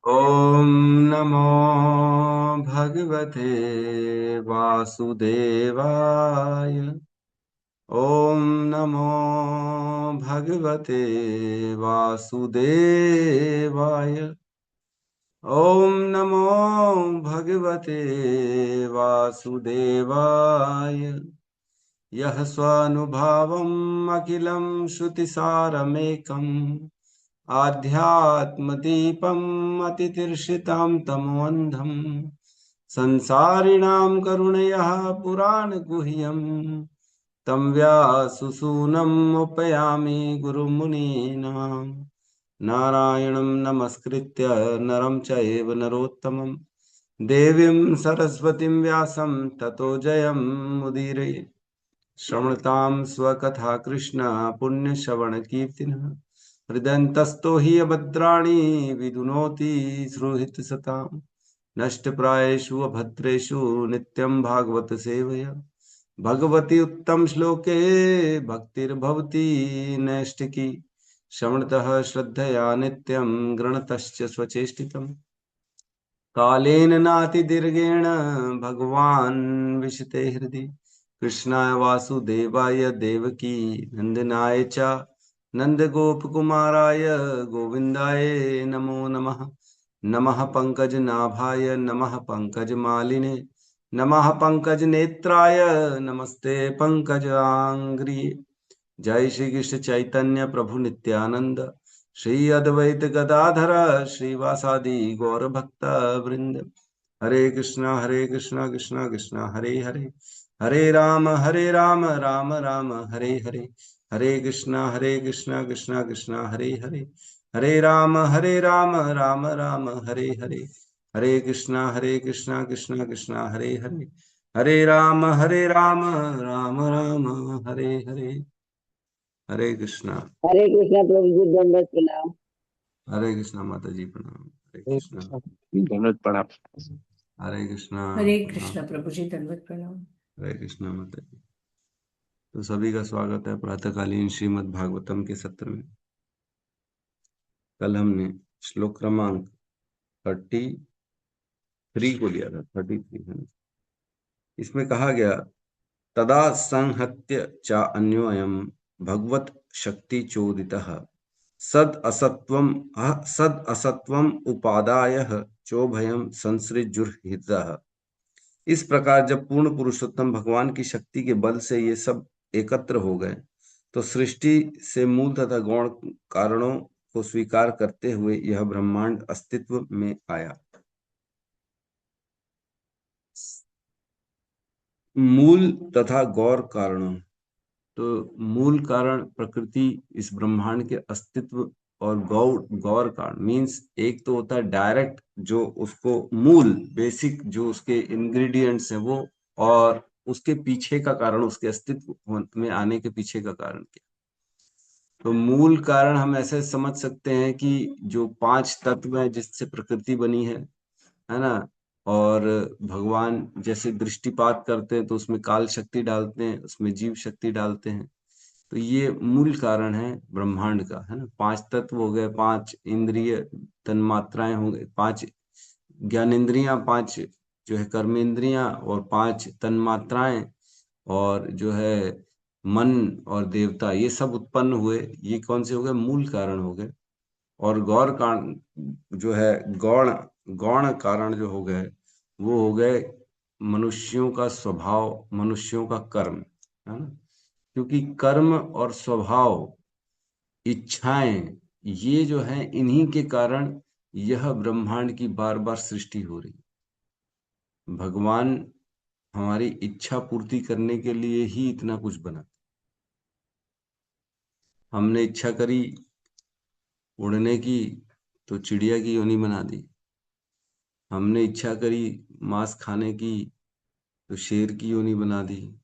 ॐ नमो भगवते वासुदेवाय। ॐ नमो भगवते वासुदेवाय। ॐ नमो भगवते वासुदेवाय। यः स्वानुभावम् अखिलं श्रुतिसारमेकम् आध्यात्मदीपम् अतितीर्षितां तमोऽन्धम् संसारिणां करुणया पुराणगुह्यम् तं व्याससूनम् उपयामि गुरुमुनीनाम्। नारायणं नमस्कृत्य नरं चैव नरोत्तमं देवीं सरस्वतीं व्यासं ततो जयमुदीरये। श्रवणतां स्वकथा कृष्ण पुण्यश्रवणकीर्तिनः हृदयन्तस्तो हि अभद्राणि विदुनोति सुहृत्सताम्। नष्टप्रायेषु अभद्रेषु नित्यं भागवत सेवया भगवती उत्तम श्लोके भक्तिर्भवति नैष्टिकी। श्रवणतः श्रद्धया नित्यं गृणतश्च स्वचेष्टितम्। कालेन नातिदीर्घेण भगवान् विशते हृदि कृष्णाय वासुदेवाय देवकी नंदनाय च नंदगोपकुमाराय गोविन्दाय नमो नमः। नमः पंकजनाभाय नमः पंकजमालिने नमः पंकजनेत्राय नमस्ते पंकजांग्रिये। जय श्री कृष्ण चैतन्य प्रभु नित्यानंद श्री अद्वैत गदाधर श्रीवासादि गौर भक्त वृंद। हरे कृष्णा कृष्णा कृष्णा हरे हरे हरे राम राम राम हरे हरे। हरे कृष्णा कृष्णा कृष्णा हरे हरे हरे राम राम राम हरे हरे। हरे कृष्णा कृष्णा कृष्णा हरे हरे हरे राम राम राम हरे हरे। हरे कृष्णा। हरे कृष्णा प्रभु जी, दंडवत प्रणाम। हरे कृष्णा माता जी प्रणाम। हरे हरे कृष्णा। कृष्ण। धन्यवाद प्रणाम। हरे कृष्णा हरे प्रणाम। कृष्णा प्रभु जी, दंडवत प्रणाम। हरे कृष्णा माता जी। तो सभी का स्वागत है प्रातःकालीन श्रीमद् भागवतम के सत्र में। कल हमने श्लोक क्रमांक 33 को लिया था, 33 है ना। इसमें कहा गया तदा संहत्य चा अन्योयम भगवत शक्ति चोदितः सद असत्वम उपादाय चोभयम संसृजुर्हृदः। इस प्रकार जब पूर्ण पुरुषोत्तम भगवान की शक्ति के बल से ये सब एकत्र हो गए तो सृष्टि से मूल तथा गौण कारणों को स्वीकार करते हुए यह ब्रह्मांड अस्तित्व में आया। मूल तथा गौर कारणों, तो मूल कारण प्रकृति इस ब्रह्मांड के अस्तित्व और गौर कारण मीन्स एक तो होता है डायरेक्ट जो उसको मूल बेसिक जो उसके इंग्रेडिएंट्स हैं वो, और उसके पीछे का कारण, उसके अस्तित्व में आने के पीछे का कारण क्या। तो मूल कारण हम ऐसे समझ सकते हैं कि जो 5 तत्व हैं जिससे प्रकृति बनी है ना। और भगवान जैसे दृष्टिपात करते हैं तो उसमें काल शक्ति डालते हैं, उसमें जीव शक्ति डालते हैं। तो ये मूल कारण है ब्रह्मांड का, है ना। 5 तत्व हो गए, 5 इंद्रिय तन्मात्राएं हो गए, 5 ज्ञानेंद्रियां, 5 जो है कर्मेंद्रियां, और 5 तन्मात्राएं, और जो है मन और देवता, ये सब उत्पन्न हुए। ये कौन से हो गए? मूल कारण हो गए। और गौर कारण जो है, गौण गौण कारण जो हो गए वो हो गए मनुष्यों का स्वभाव, मनुष्यों का कर्म, है ना। क्योंकि कर्म और स्वभाव, इच्छाएं, ये जो है इन्हीं के कारण यह ब्रह्मांड की बार बार सृष्टि हो रही। भगवान हमारी इच्छा पूर्ति करने के लिए ही इतना कुछ बना। हमने इच्छा करी उड़ने की तो चिड़िया की योनि बना दी। हमने इच्छा करी मांस खाने की तो शेर की योनि बना दी।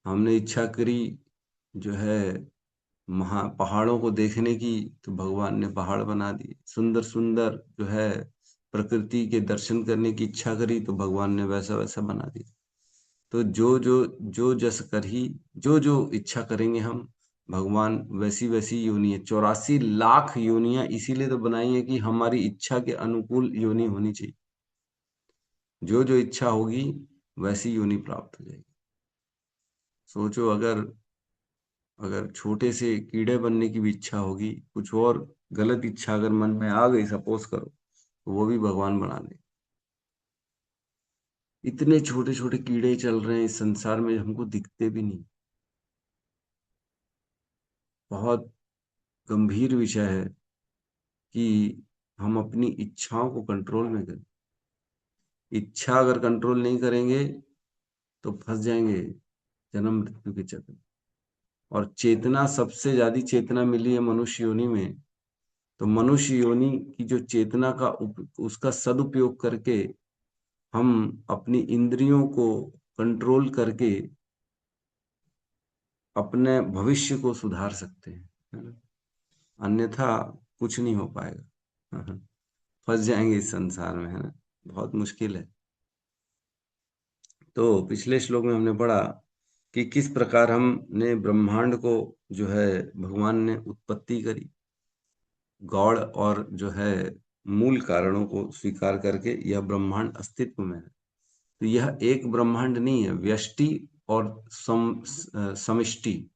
हमने इच्छा करी जो है पहाड़ों को देखने की तो भगवान ने पहाड़ बना दिए। सुंदर सुंदर जो है प्रकृति के दर्शन करने की इच्छा करी तो भगवान ने वैसा वैसा बना दिया। तो जो जो जो जस कर ही, जो जो इच्छा करेंगे हम भगवान वैसी वैसी योनि है, 84 लाख योनियां इसीलिए तो बनाई है कि हमारी इच्छा के अनुकूल योनि होनी चाहिए। जो जो इच्छा होगी वैसी योनि प्राप्त हो जाएगी। सोचो, अगर अगर छोटे से कीड़े बनने की भी इच्छा होगी, कुछ और गलत इच्छा अगर मन में आ गई, सपोज करो, तो वो भी भगवान बना दे। इतने छोटे छोटे कीड़े चल रहे हैं इस संसार में, हमको दिखते भी नहीं। बहुत गंभीर विषय है कि हम अपनी इच्छाओं को कंट्रोल में करें। इच्छा अगर कंट्रोल नहीं करेंगे तो फंस जाएंगे जन्म मृत्यु के चक्र में। और चेतना, सबसे ज्यादा चेतना मिली है मनुष्य योनि में। तो मनुष्य योनि की जो चेतना का उसका सदुपयोग करके हम अपनी इंद्रियों को कंट्रोल करके अपने भविष्य को सुधार सकते हैं, है ना? अन्यथा कुछ नहीं हो पाएगा। फंस जाएंगे इस संसार में, है ना? बहुत मुश्किल है। तो पिछले श्लोक में हमने पढ़ा कि किस प्रकार हमने ब्रह्मांड को, जो है, भगवान ने उत्पत्ति करी, गौड़ और जो है मूल कारणों को स्वीकार करके यह ब्रह्मांड अस्तित्व में है। तो यह एक ब्रह्मांड नहीं है, व्यष्टि और समष्टि।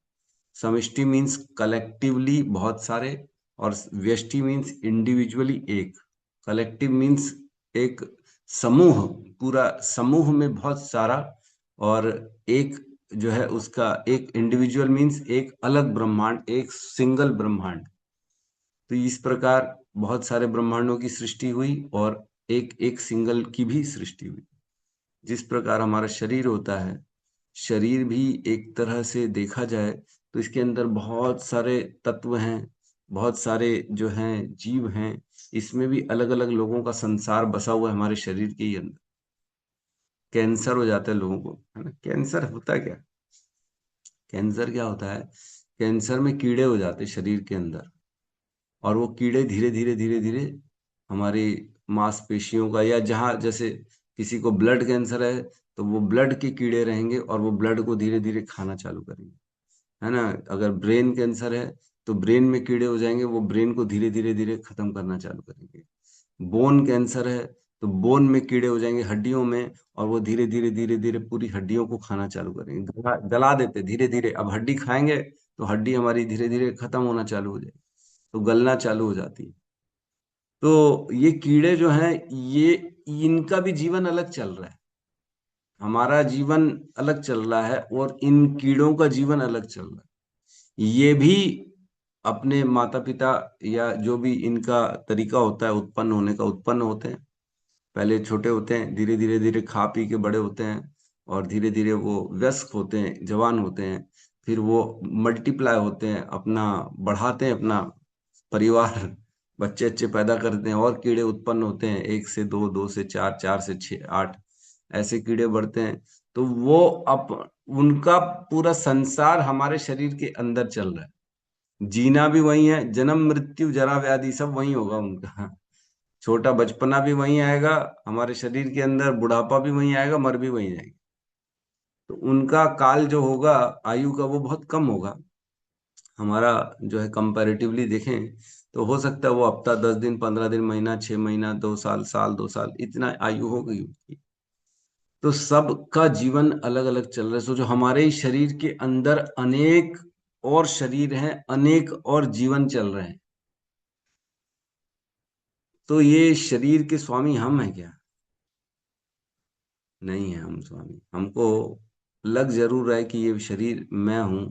समष्टि मीन्स कलेक्टिवली बहुत सारे, और व्यष्टि मीन्स इंडिविजुअली एक। कलेक्टिव मीन्स एक समूह, पूरा समूह में बहुत सारा, और एक जो है उसका एक इंडिविजुअल मीन्स एक अलग ब्रह्मांड, एक सिंगल ब्रह्मांड। तो इस प्रकार बहुत सारे ब्रह्मांडों की सृष्टि हुई और एक एक सिंगल की भी सृष्टि हुई। जिस प्रकार हमारा शरीर होता है, शरीर भी एक तरह से देखा जाए तो इसके अंदर बहुत सारे तत्व हैं, बहुत सारे जो हैं जीव हैं। इसमें भी अलग अलग लोगों का संसार बसा हुआ है हमारे शरीर के ही अंदर। कैंसर हो जाता है लोगों को, है ना? कैंसर होता है क्या? कैंसर क्या होता है? कैंसर में कीड़े हो जाते हैं शरीर के अंदर, और वो कीड़े धीरे धीरे धीरे धीरे हमारी मांसपेशियों का, या जहाँ जैसे किसी को ब्लड कैंसर है तो वो ब्लड के कीड़े रहेंगे और वो ब्लड को धीरे धीरे खाना चालू करेंगे, है ना? अगर ब्रेन कैंसर है तो ब्रेन में कीड़े हो जाएंगे, वो ब्रेन को धीरे धीरे धीरे खत्म करना चालू करेंगे। बोन कैंसर है तो बोन में कीड़े हो जाएंगे, हड्डियों में, और वो धीरे धीरे धीरे धीरे पूरी हड्डियों को खाना चालू करेंगे, गला देते धीरे धीरे। अब हड्डी खाएंगे तो हड्डी हमारी धीरे धीरे खत्म होना चालू हो जाएगी, तो गलना चालू हो जाती है। तो ये कीड़े जो हैं, ये इनका भी जीवन अलग चल रहा है, हमारा जीवन अलग चल रहा है, और इन कीड़ों का जीवन अलग चल रहा है। ये भी अपने माता पिता या जो भी इनका तरीका होता है उत्पन्न होने का, उत्पन्न होते हैं। पहले छोटे होते हैं, धीरे धीरे धीरे खा पी के बड़े होते हैं, और धीरे धीरे वो वयस्क होते हैं, जवान होते हैं। फिर वो मल्टीप्लाई होते हैं, अपना बढ़ाते हैं अपना परिवार, बच्चे अच्छे पैदा करते हैं, और कीड़े उत्पन्न होते हैं, एक से दो, दो से चार, चार से छह, आठ, ऐसे कीड़े बढ़ते हैं। तो वो अप उनका पूरा संसार हमारे शरीर के अंदर चल रहा है। जीना भी वही है, जन्म मृत्यु जरा व्याधि सब वही होगा उनका। छोटा बचपना भी वही आएगा हमारे शरीर के अंदर, बुढ़ापा भी वही आएगा, मर भी वही जाएगी। तो उनका काल जो होगा आयु का, वो बहुत कम होगा। हमारा जो है कंपैरेटिवली देखें तो हो सकता है वो हफ्ता, 10 दिन, 15 दिन, महीना, 6 महीना, 2 साल, साल, 2 साल, इतना आयु हो गई उनकी। तो सबका जीवन अलग अलग चल रहा है। सोचो, हमारे ही शरीर के अंदर अनेक और शरीर हैं, अनेक और जीवन चल रहे हैं। तो ये शरीर के स्वामी हम हैं क्या? नहीं है हम स्वामी। हमको लग जरूर रहा है कि ये शरीर मैं हूं,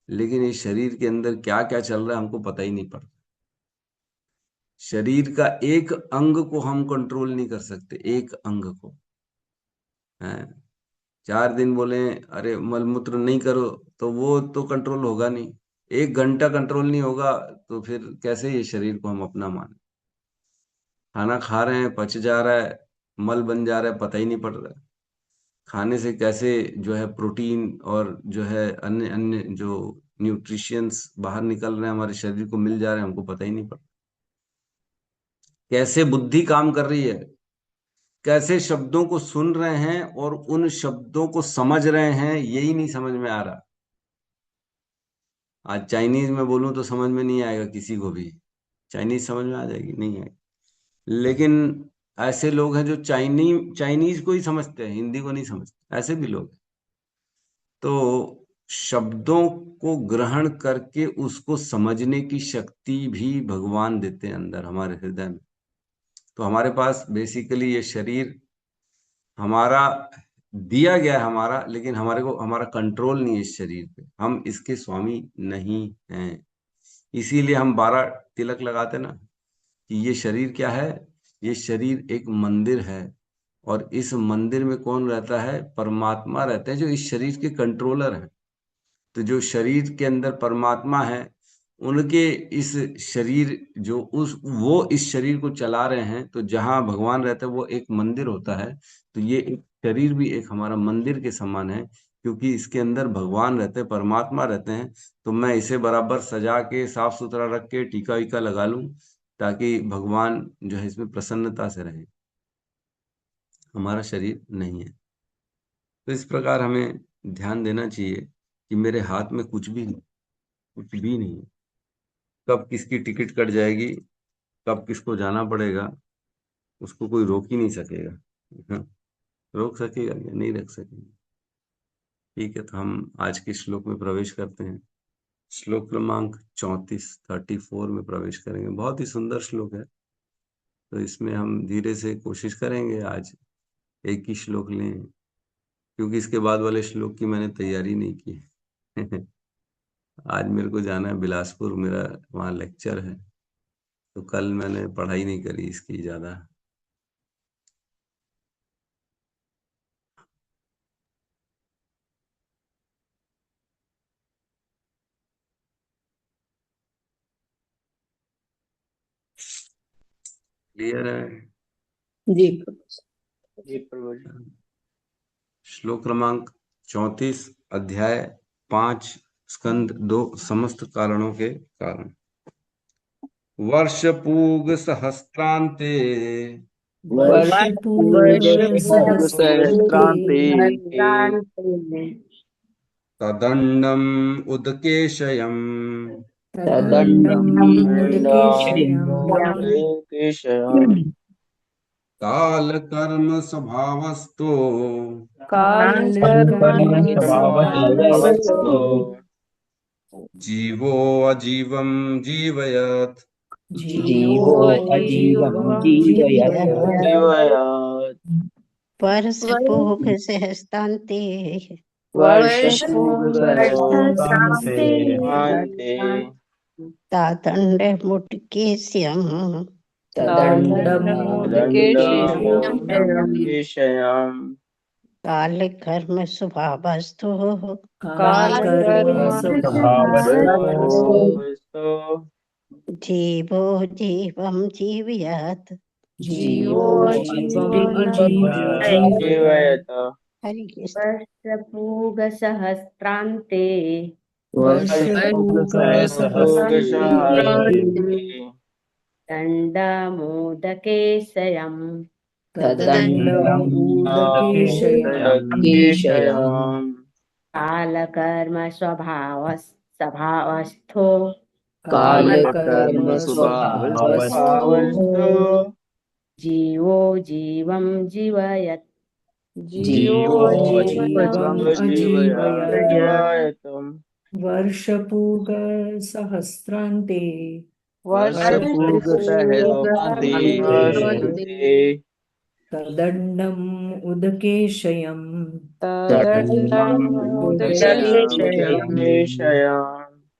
लेकिन इस शरीर के अंदर क्या क्या चल रहा है हमको पता ही नहीं पड़ता। शरीर का एक अंग को हम कंट्रोल नहीं कर सकते, एक अंग को, है। 4 दिन बोले अरे मलमूत्र नहीं करो, तो वो तो कंट्रोल होगा नहीं। 1 घंटा कंट्रोल नहीं होगा, तो फिर कैसे ये शरीर को हम अपना माने? खाना खा रहे हैं, पच जा रहा है, मल बन जा रहा है, पता ही नहीं पड़ रहा है। खाने से कैसे जो है प्रोटीन और जो है अन्य अन्य जो न्यूट्रिशियंस बाहर निकल रहे हैं, हमारे शरीर को मिल जा रहे हैं, हमको पता ही नहीं पड़। कैसे बुद्धि काम कर रही है, कैसे शब्दों को सुन रहे हैं और उन शब्दों को समझ रहे हैं, यही नहीं समझ में आ रहा। आज चाइनीज में बोलूं तो समझ में नहीं आएगा किसी को भी। चाइनीज समझ में आ जाएगी? नहीं आएगी। लेकिन ऐसे लोग हैं जो चाइनीज को ही समझते हैं, हिंदी को नहीं समझते, ऐसे भी लोग हैं। तो शब्दों को ग्रहण करके उसको समझने की शक्ति भी भगवान देते हैं अंदर हमारे हृदय में। तो हमारे पास बेसिकली ये शरीर हमारा दिया गया है हमारा, लेकिन हमारे को हमारा कंट्रोल नहीं है इस शरीर पे, हम इसके स्वामी नहीं हैं। इसीलिए हम 12 तिलक लगाते ना, कि ये शरीर क्या है? ये शरीर एक मंदिर है, और इस मंदिर में कौन रहता है? परमात्मा रहते हैं, जो इस शरीर के कंट्रोलर हैं। तो जो शरीर के अंदर परमात्मा है, उनके इस शरीर जो उस वो इस शरीर को चला रहे हैं, तो जहां भगवान रहते हैं वो एक मंदिर होता है। तो ये एक शरीर भी एक हमारा मंदिर के समान है, क्योंकि इसके अंदर भगवान रहते हैं, परमात्मा रहते हैं। तो मैं इसे बराबर सजा के साफ सुथरा रख के टीका वीका लगा लूं, ताकि भगवान जो है इसमें प्रसन्नता से रहे, हमारा शरीर नहीं है। तो इस प्रकार हमें ध्यान देना चाहिए कि मेरे हाथ में कुछ भी नहीं, कुछ भी नहीं है। कब किसकी टिकट कट जाएगी, कब किसको जाना पड़ेगा, उसको कोई रोक ही नहीं सकेगा। हाँ, रोक सकेगा क्या? नहीं रख सकेंगे। ठीक है, तो हम आज के श्लोक में प्रवेश करते हैं। श्लोक क्रमांक 34 में प्रवेश करेंगे। बहुत ही सुंदर श्लोक है। तो इसमें हम धीरे से कोशिश करेंगे आज एक ही श्लोक लें, क्योंकि इसके बाद वाले श्लोक की मैंने तैयारी नहीं की है। आज मेरे को जाना है बिलासपुर, मेरा वहाँ लेक्चर है। तो कल मैंने पढ़ाई नहीं करी इसकी ज्यादा। क्लियर है? जी। जी प्रभु जी। श्लोक क्रमांक 34, अध्याय 5, स्कंद 2, समस्त कारणों के कारण। वर्ष पूग सहस्त्रांते वर्ष वर्षपूर्वसहस्रान्ते सहस्रांते तदंडम उदकेशयम् तदण्डम् उदकेशयम् दण्डमुदकेशयम् काल कर्म स्वभावस्तो कालकर्मस्वभावस्तु जीवो अजीवं जीवयत् जीवो अजीवं जीवयत् जीवयात् वर्षभोग सहस्तान्ते वर्षपूगसहस्रान्ते तातण्डमुट्केस्यम् दण्डमुदकेशयम् कालकर्म स्वभावस्तु कालकर्मस्वभावस्तु जीवो जीवं जीवयत्। जीवो जीवं जीवयत्। जीवयत हरि कृष्ण। वर्षपूगसहस्रान्ते वर्षपूगसहस्रान्ते दण्डमोदकेशयम् तदण्डम् उदकेशयम् कालकर्मस्वभावस्थो कालकर्मस्वभावस्तु जीवो जीवं जीवयत्। जीवो जीवं जीवयत् वर्षपूगसहस्रान्ते वर्षपूगसहस्रान्ते तदण्डम् उदकेशयम् दण्डमुदकेशयम्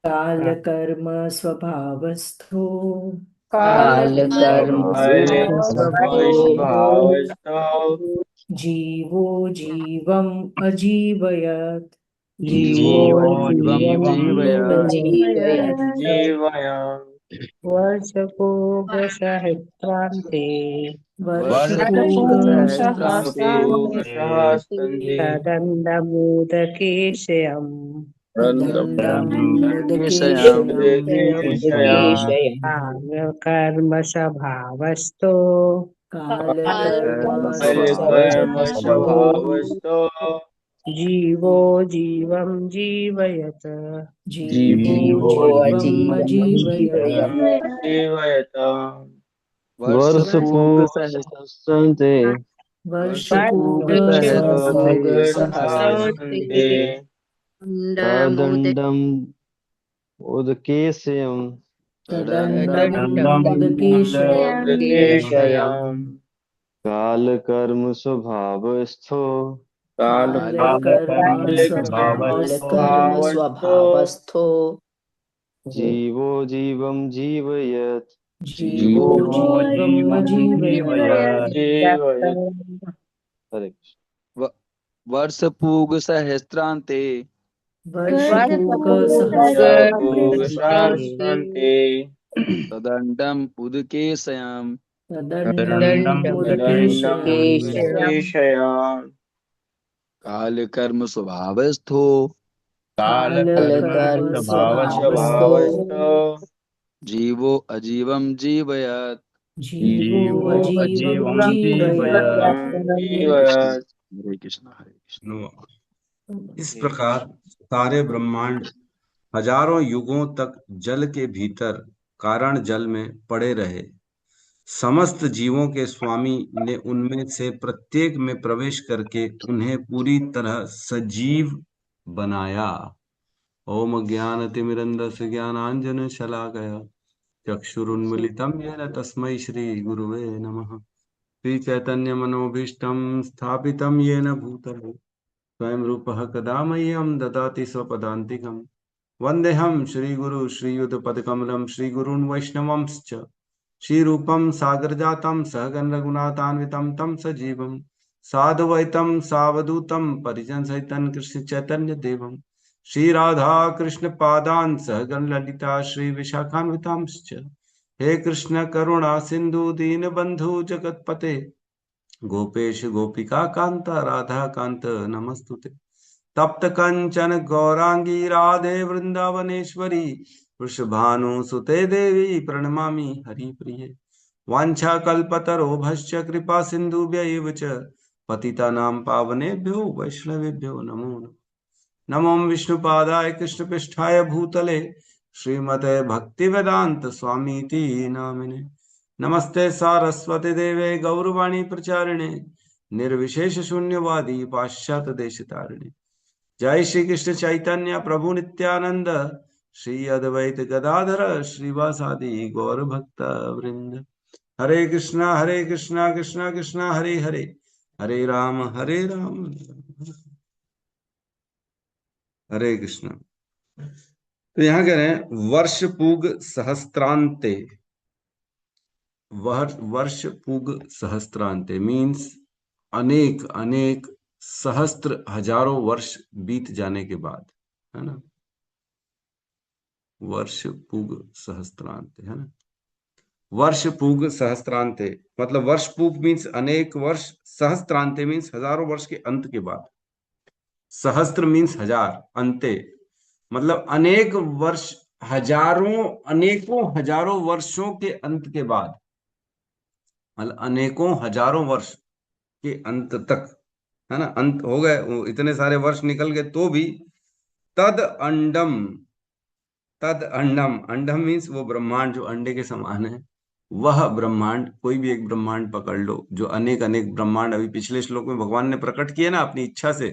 कालकर्म स्वभावस्थो कालकर्मस्वभावस्तु जीवो जीवम् अजीवयत्। जीवो जीवं जीवयत् जीवयात् वर्षपूगसहस्रान्ते वर्षपूगसहस्रान्ते तदण्डमुदकेशयम् तदण्डम् दण्डमुदकेशयम् कालकर्म स्वभावस्तु कालकर्म स्वभावस्तु कालकर्मस्वभावस्तु जीवो जीवं जीवयत् जीवो जीवो जीवम् जीवम् अजीवयत् जीवयत वर्षपूगसहस्रन्ते वर्षपूगसहस्रान्ते वर्षपूगसहस्रान्ते तदण्डम् उदकेशयम् तदण्डम् मुदकेशयम् कालकर्म स्वभावस्थो कालकर्म कालकर्मस्वभावस्तो स्वभावस्थो जीवो जीवं जीवयत् जीवो जीवम् अजीवयत् जीवयत् हरे कृष्ण। वर्षपूगसहस्रान्ते वर्षपूगसहस्रान्ते वर्षपूगसहस्रान्ते तदण्डम् उदकेशयम् तदण्डम् दण्डम् उदकेशयम् उदकेशयाम् कालकर्म स्वभावस्थो कालकर्म स्वभावस्थो स्वभावस्तो जीवो अजीवं जीवयत् जीवो अजीवम् जीवयत् जीवयत् हरे कृष्ण हरे कृष्ण। इस प्रकार सारे ब्रह्मांड हजारों युगों तक जल के भीतर कारण जल में पड़े रहे। समस्त जीवों के स्वामी ने उनमें से प्रत्येक में प्रवेश करके उन्हें पूरी तरह सजीव बनाया। ओम ज्ञानतिमिरन्धस्य ज्ञानाञ्जनशलाकया चक्षुरुन्मीलितं येन तस्मै श्री गुरुवे नमः। श्री चैतन्य मनोभीष्टं स्थापितं येन भूतले स्वयं रूपः कदा मह्यं ददाति स्वपदान्तिकम्। वन्देऽहं श्रीगुरु श्रीयुतपदकमलं श्रीगुरून् वैष्णवंश्च श्रीरूपं सागरजातं सहगण रघुनाथान्वितं तं सजीवं साधुवैतं सावधूतं परिजनसहितं कृष्ण चैतन्य देवं श्रीराधा कृष्ण पादान् सहगण ललिता श्री विशाखान्वितांश्च। हे कृष्ण करुणा सिंधु दीनबंधु जगतपते गोपेश गोपिका कांत राधा कांत नमस्तुते। तप्त कंचन गौरांगी राधे वृंदावनेश्वरी वृषभानुसुते देवी प्रणमामि हरिप्रिये। वाञ्छाकल्पतरोभश्च कृपा सिन्धुभ्यैव च पतितानां पावनेभ्यो वैष्णवेभ्यो नमो नमः। नमो विष्णुपादाय कृष्णपृष्ठाय भूतले श्रीमते भक्तिवेदांत स्वामीति नामिने। नमस्ते सारस्वती देवे गौरवाणी प्रचारिणे निर्विशेष शून्यवादी पाश्चात्य देश तारिणे। जय श्री कृष्ण चैतन्य प्रभु नित्यानंद श्री अद्वैत गदाधर श्रीवासादि गौर भक्त वृंद। हरे कृष्णा कृष्णा कृष्णा हरे हरे हरे राम हरे कृष्ण। तो यहाँ कह रहे हैं वर्ष पूग सहस्त्रांते। वर्ष पूग सहस्त्रांते मीन्स अनेक अनेक सहस्त्र हजारों वर्ष बीत जाने के बाद, है ना। वर्ष पूग सहस्त्रांते, है ना। वर्ष पूग सहस्त्रांते मतलब वर्ष पूग मीन्स अनेक वर्ष, सहस्त्रांते मीन्स हजारों वर्ष के अंत के बाद। सहस्त्र मीन्स हजार, अंते मतलब अनेक वर्ष, हजारों अनेकों हजारों वर्षों के अंत के बाद, मतलब अनेकों हजारों वर्ष के अंत तक, है ना। अंत हो गए, इतने सारे वर्ष निकल गए तो भी तद अंडम, तद अंडम, अंडम मीन्स वो ब्रह्मांड जो अंडे के समान है, वह ब्रह्मांड, कोई भी एक ब्रह्मांड पकड़ लो, जो अनेक अनेक ब्रह्मांड अभी पिछले श्लोक में भगवान ने प्रकट किए ना अपनी इच्छा से,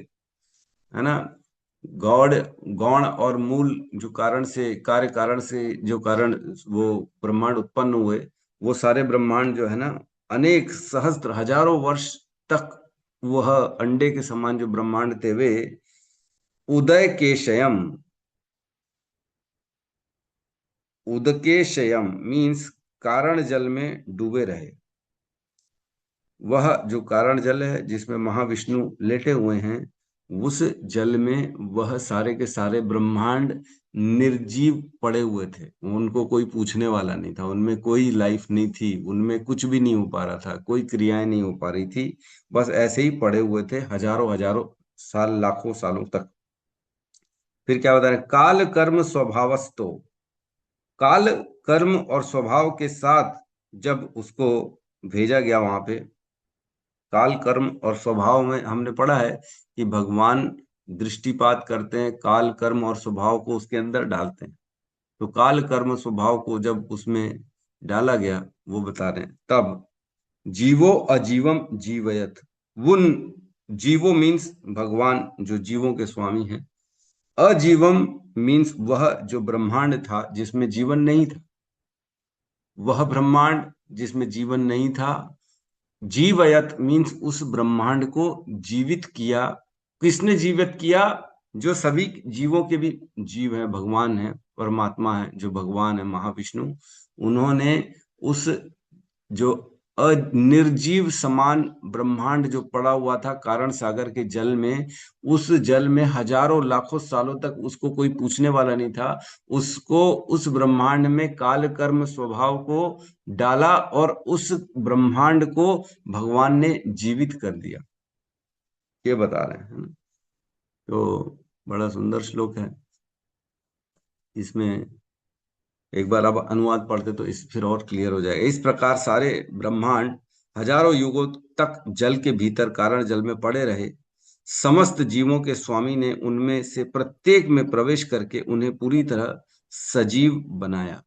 है ना। गौड़, गौण और मूल जो कारण से, कार्य कारण से जो कारण वो ब्रह्मांड उत्पन्न हुए, वो सारे ब्रह्मांड जो है ना, अनेक सहस्त्र हजारों वर्ष तक वह अंडे के समान जो ब्रह्मांड थे वे उदय केशयम, उदकेशयम मीन्स कारण जल में डूबे रहे। वह जो कारण जल है जिसमें महाविष्णु लेटे हुए हैं, उस जल में वह सारे के सारे ब्रह्मांड निर्जीव पड़े हुए थे। उनको कोई पूछने वाला नहीं था, उनमें कोई लाइफ नहीं थी, उनमें कुछ भी नहीं हो पा रहा था, कोई क्रियाएं नहीं हो पा रही थी, बस ऐसे ही पड़े हुए थे हजारों हजारों साल, लाखों सालों तक। फिर क्या बता रहे, काल कर्म स्वभावस्तो, काल कर्म और स्वभाव के साथ जब उसको भेजा गया वहां पे, काल कर्म और स्वभाव में हमने पढ़ा है कि भगवान दृष्टिपात करते हैं, काल कर्म और स्वभाव को उसके अंदर डालते हैं। तो काल कर्म स्वभाव को जब उसमें डाला गया वो बता रहे हैं, तब जीवो अजीवम जीवयत, उन जीवो मीन्स भगवान जो जीवों के स्वामी हैं, अजीवम मीन्स वह जो ब्रह्मांड था जिसमें जीवन नहीं था, वह ब्रह्मांड जिसमें जीवन नहीं था। जीवयत मीन्स उस ब्रह्मांड को जीवित किया। किसने जीवित किया? जो सभी जीवों के भी जीव है, भगवान है, परमात्मा है, जो भगवान है महाविष्णु, उन्होंने उस जो निर्जीव समान ब्रह्मांड जो पड़ा हुआ था कारण सागर के जल में, उस जल में हजारों लाखों सालों तक उसको कोई पूछने वाला नहीं था, उसको उस ब्रह्मांड में काल कर्म स्वभाव को डाला और उस ब्रह्मांड को भगवान ने जीवित कर दिया। ये बता रहे हैं ना। तो बड़ा सुंदर श्लोक है। इसमें एक बार अब अनुवाद पढ़ते तो इस फिर और क्लियर हो जाएगा। इस प्रकार सारे ब्रह्मांड हजारों युगों तक जल के भीतर कारण जल में पड़े रहे। समस्त जीवों के स्वामी ने उनमें से प्रत्येक में प्रवेश करके उन्हें पूरी तरह सजीव बनाया।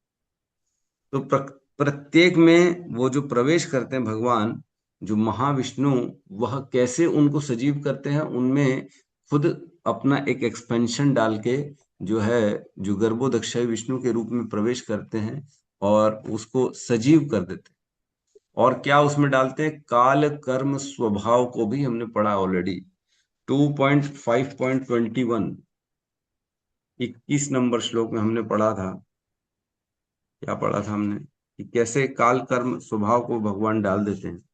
तो प्रत्येक में वो जो प्रवेश करते हैं भगवान जो महाविष्णु, वह कैसे उनको सजीव करते हैं? उनमें खुद अपना एक एक्सपेंशन डाल के जो है, जो गर्भोदक्षय विष्णु के रूप में प्रवेश करते हैं और उसको सजीव कर देते हैं। और क्या उसमें डालते हैं? काल कर्म स्वभाव को भी हमने पढ़ा ऑलरेडी। 2.5.21 21 नंबर श्लोक में हमने पढ़ा था। क्या पढ़ा था हमने? कि कैसे काल कर्म स्वभाव को भगवान डाल देते हैं।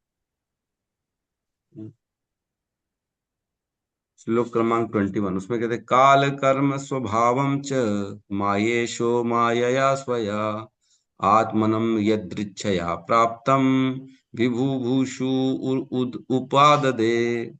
श्लोक क्रमांक 21, उसमें कहते काल कर्म स्वभावम च मायेशो मायया स्वया आत्मनम यदृच्छया प्राप्तम विभूभूषु उपाददे।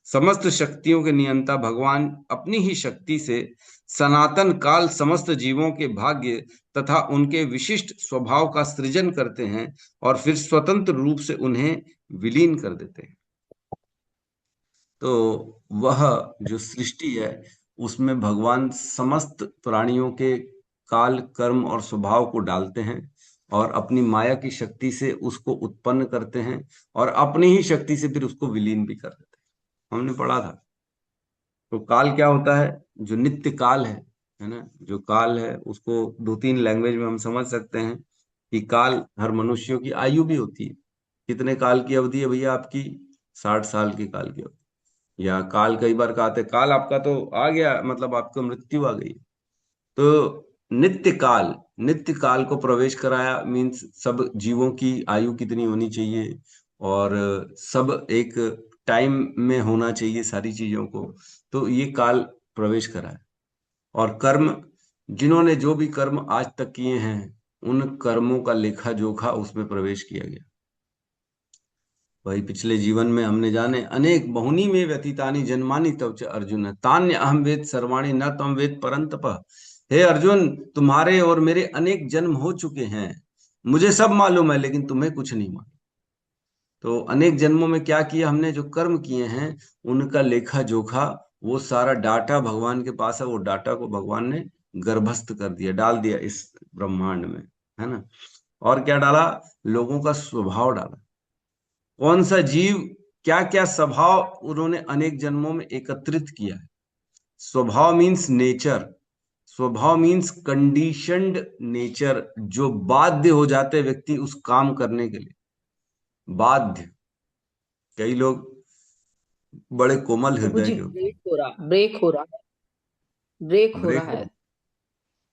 समस्त शक्तियों के नियंता भगवान अपनी ही शक्ति से सनातन काल समस्त जीवों के भाग्य तथा उनके विशिष्ट स्वभाव का सृजन करते हैं और फिर स्वतंत्र रूप से उन्हें विलीन कर देते हैं। तो वह जो सृष्टि है उसमें भगवान समस्त प्राणियों के काल कर्म और स्वभाव को डालते हैं और अपनी माया की शक्ति से उसको उत्पन्न करते हैं और अपनी ही शक्ति से फिर उसको विलीन भी कर देते हैं। हमने पढ़ा था। तो काल क्या होता है? जो नित्य काल है ना, जो काल है उसको 2-3 लैंग्वेज में हम समझ सकते हैं कि काल हर मनुष्यों की आयु भी होती है। कितने काल की अवधि है भैया आपकी? 60 साल की काल की अवधि। या काल कई बार कहते हैं काल आपका तो आ गया, मतलब आपको मृत्यु आ गई। तो नित्य काल को प्रवेश कराया मीन्स सब जीवों की आयु कितनी होनी चाहिए और सब एक टाइम में होना चाहिए सारी चीजों को। तो ये काल प्रवेश कराया। और कर्म, जिन्होंने जो भी कर्म आज तक किए हैं उन कर्मों का लेखा जोखा उसमें प्रवेश किया गया। वही पिछले जीवन में हमने जाने अनेक बहुनी में व्यतीतानि जन्मानि तव च अर्जुन तान्य अहम वेद सर्वाणि न तम वेद परंतप। हे अर्जुन, तुम्हारे और मेरे अनेक जन्म हो चुके हैं, मुझे सब मालूम है लेकिन तुम्हें कुछ नहीं मालूम। तो अनेक जन्मों में क्या किया हमने, जो कर्म किए हैं उनका लेखा जोखा, वो सारा डाटा भगवान के पास है। वो डाटा को भगवान ने गर्भस्थ कर दिया, डाल दिया इस ब्रह्मांड में, है ना। और क्या डाला? लोगों का स्वभाव डाला। कौन सा जीव क्या क्या स्वभाव उन्होंने अनेक जन्मों में एकत्रित किया है। स्वभाव मीन्स नेचर, स्वभाव मीन्स कंडीशनड नेचर, जो बाध्य हो जाते व्यक्ति उस काम करने के लिए, बाध्य। कई लोग बड़े कोमल हृदय के होते हैं। ब्रेक हो रहा है।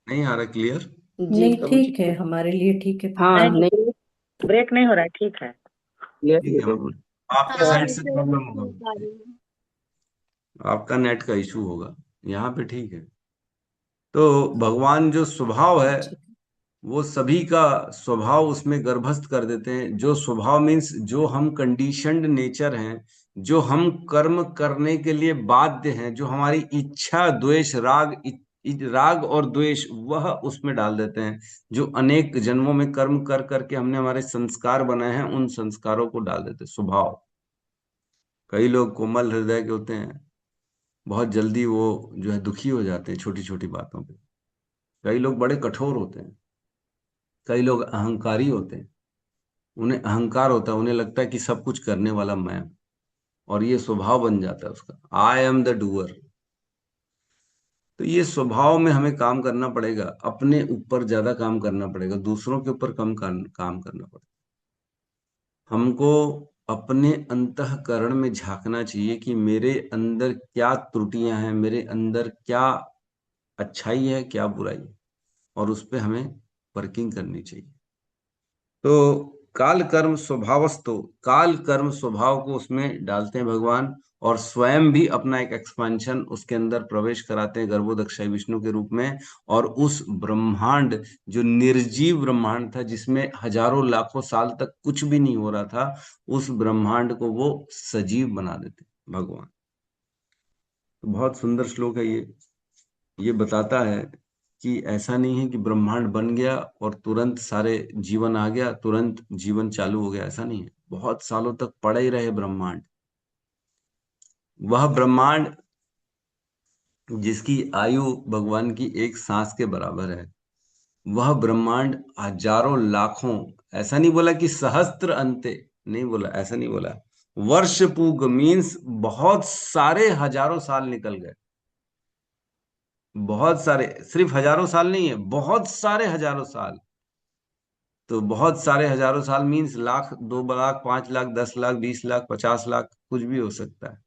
नहीं आ रहा क्लियर? नहीं ठीक है, हमारे लिए ठीक है। हाँ नहीं, ब्रेक नहीं हो रहा है, ठीक है। ठीक है, आपके साइड से प्रॉब्लम होगा, आपका नेट का इशू होगा, यहाँ पे ठीक है। तो भगवान जो स्वभाव है वो सभी का स्वभाव उसमें गर्भस्थ कर देते हैं। जो स्वभाव मीन्स जो हम कंडीशनड नेचर हैं, जो हम कर्म करने के लिए बाध्य हैं, जो हमारी इच्छा द्वेष राग और द्वेष, वह उसमें डाल देते हैं। जो अनेक जन्मों में कर्म कर करके हमने हमारे संस्कार बनाए हैं, उन संस्कारों को डाल देते हैं, स्वभाव। कई लोग कोमल हृदय के होते हैं, बहुत जल्दी वो जो है दुखी हो जाते हैं छोटी छोटी बातों पे। कई लोग बड़े कठोर होते हैं, कई लोग अहंकारी होते हैं, उन्हें अहंकार होता है, उन्हें लगता है कि सब कुछ करने वाला मैं हूं, और ये स्वभाव बन जाता है उसका, आई एम द डूअर। तो ये स्वभाव में हमें काम करना पड़ेगा, अपने ऊपर ज्यादा काम करना पड़ेगा, दूसरों के ऊपर कम काम करना पड़ेगा। हमको अपने अंतःकरण में झांकना चाहिए कि मेरे अंदर क्या त्रुटियां हैं, मेरे अंदर क्या अच्छाई है, क्या बुराई है, और उस पे हमें वर्किंग करनी चाहिए। तो काल कर्म स्वभावस्तो, काल कर्म स्वभाव को उसमें डालते हैं भगवान, और स्वयं भी अपना एक एक्सपांशन उसके अंदर प्रवेश कराते हैं गर्भोदक्षाई विष्णु के रूप में। और उस ब्रह्मांड, जो निर्जीव ब्रह्मांड था, जिसमें हजारों लाखों साल तक कुछ भी नहीं हो रहा था, उस ब्रह्मांड को वो सजीव बना देते भगवान। तो बहुत सुंदर श्लोक है ये बताता है कि ऐसा नहीं है कि ब्रह्मांड बन गया और तुरंत सारे जीवन आ गया, तुरंत जीवन चालू हो गया, ऐसा नहीं है। बहुत सालों तक पड़े ही रहे ब्रह्मांड। वह ब्रह्मांड जिसकी आयु भगवान की एक सांस के बराबर है, वह ब्रह्मांड हजारों लाखों, ऐसा नहीं बोला कि सहस्त्र अंते, नहीं बोला, ऐसा नहीं बोला, वर्ष पूग मीन्स बहुत सारे हजारों साल निकल गए, बहुत सारे, सिर्फ हजारों साल नहीं है, बहुत सारे हजारों साल। तो बहुत सारे हजारों साल मीन्स लाख, 2 लाख, 5 लाख, 10 लाख, 20 लाख, 50 लाख, कुछ भी हो सकता है।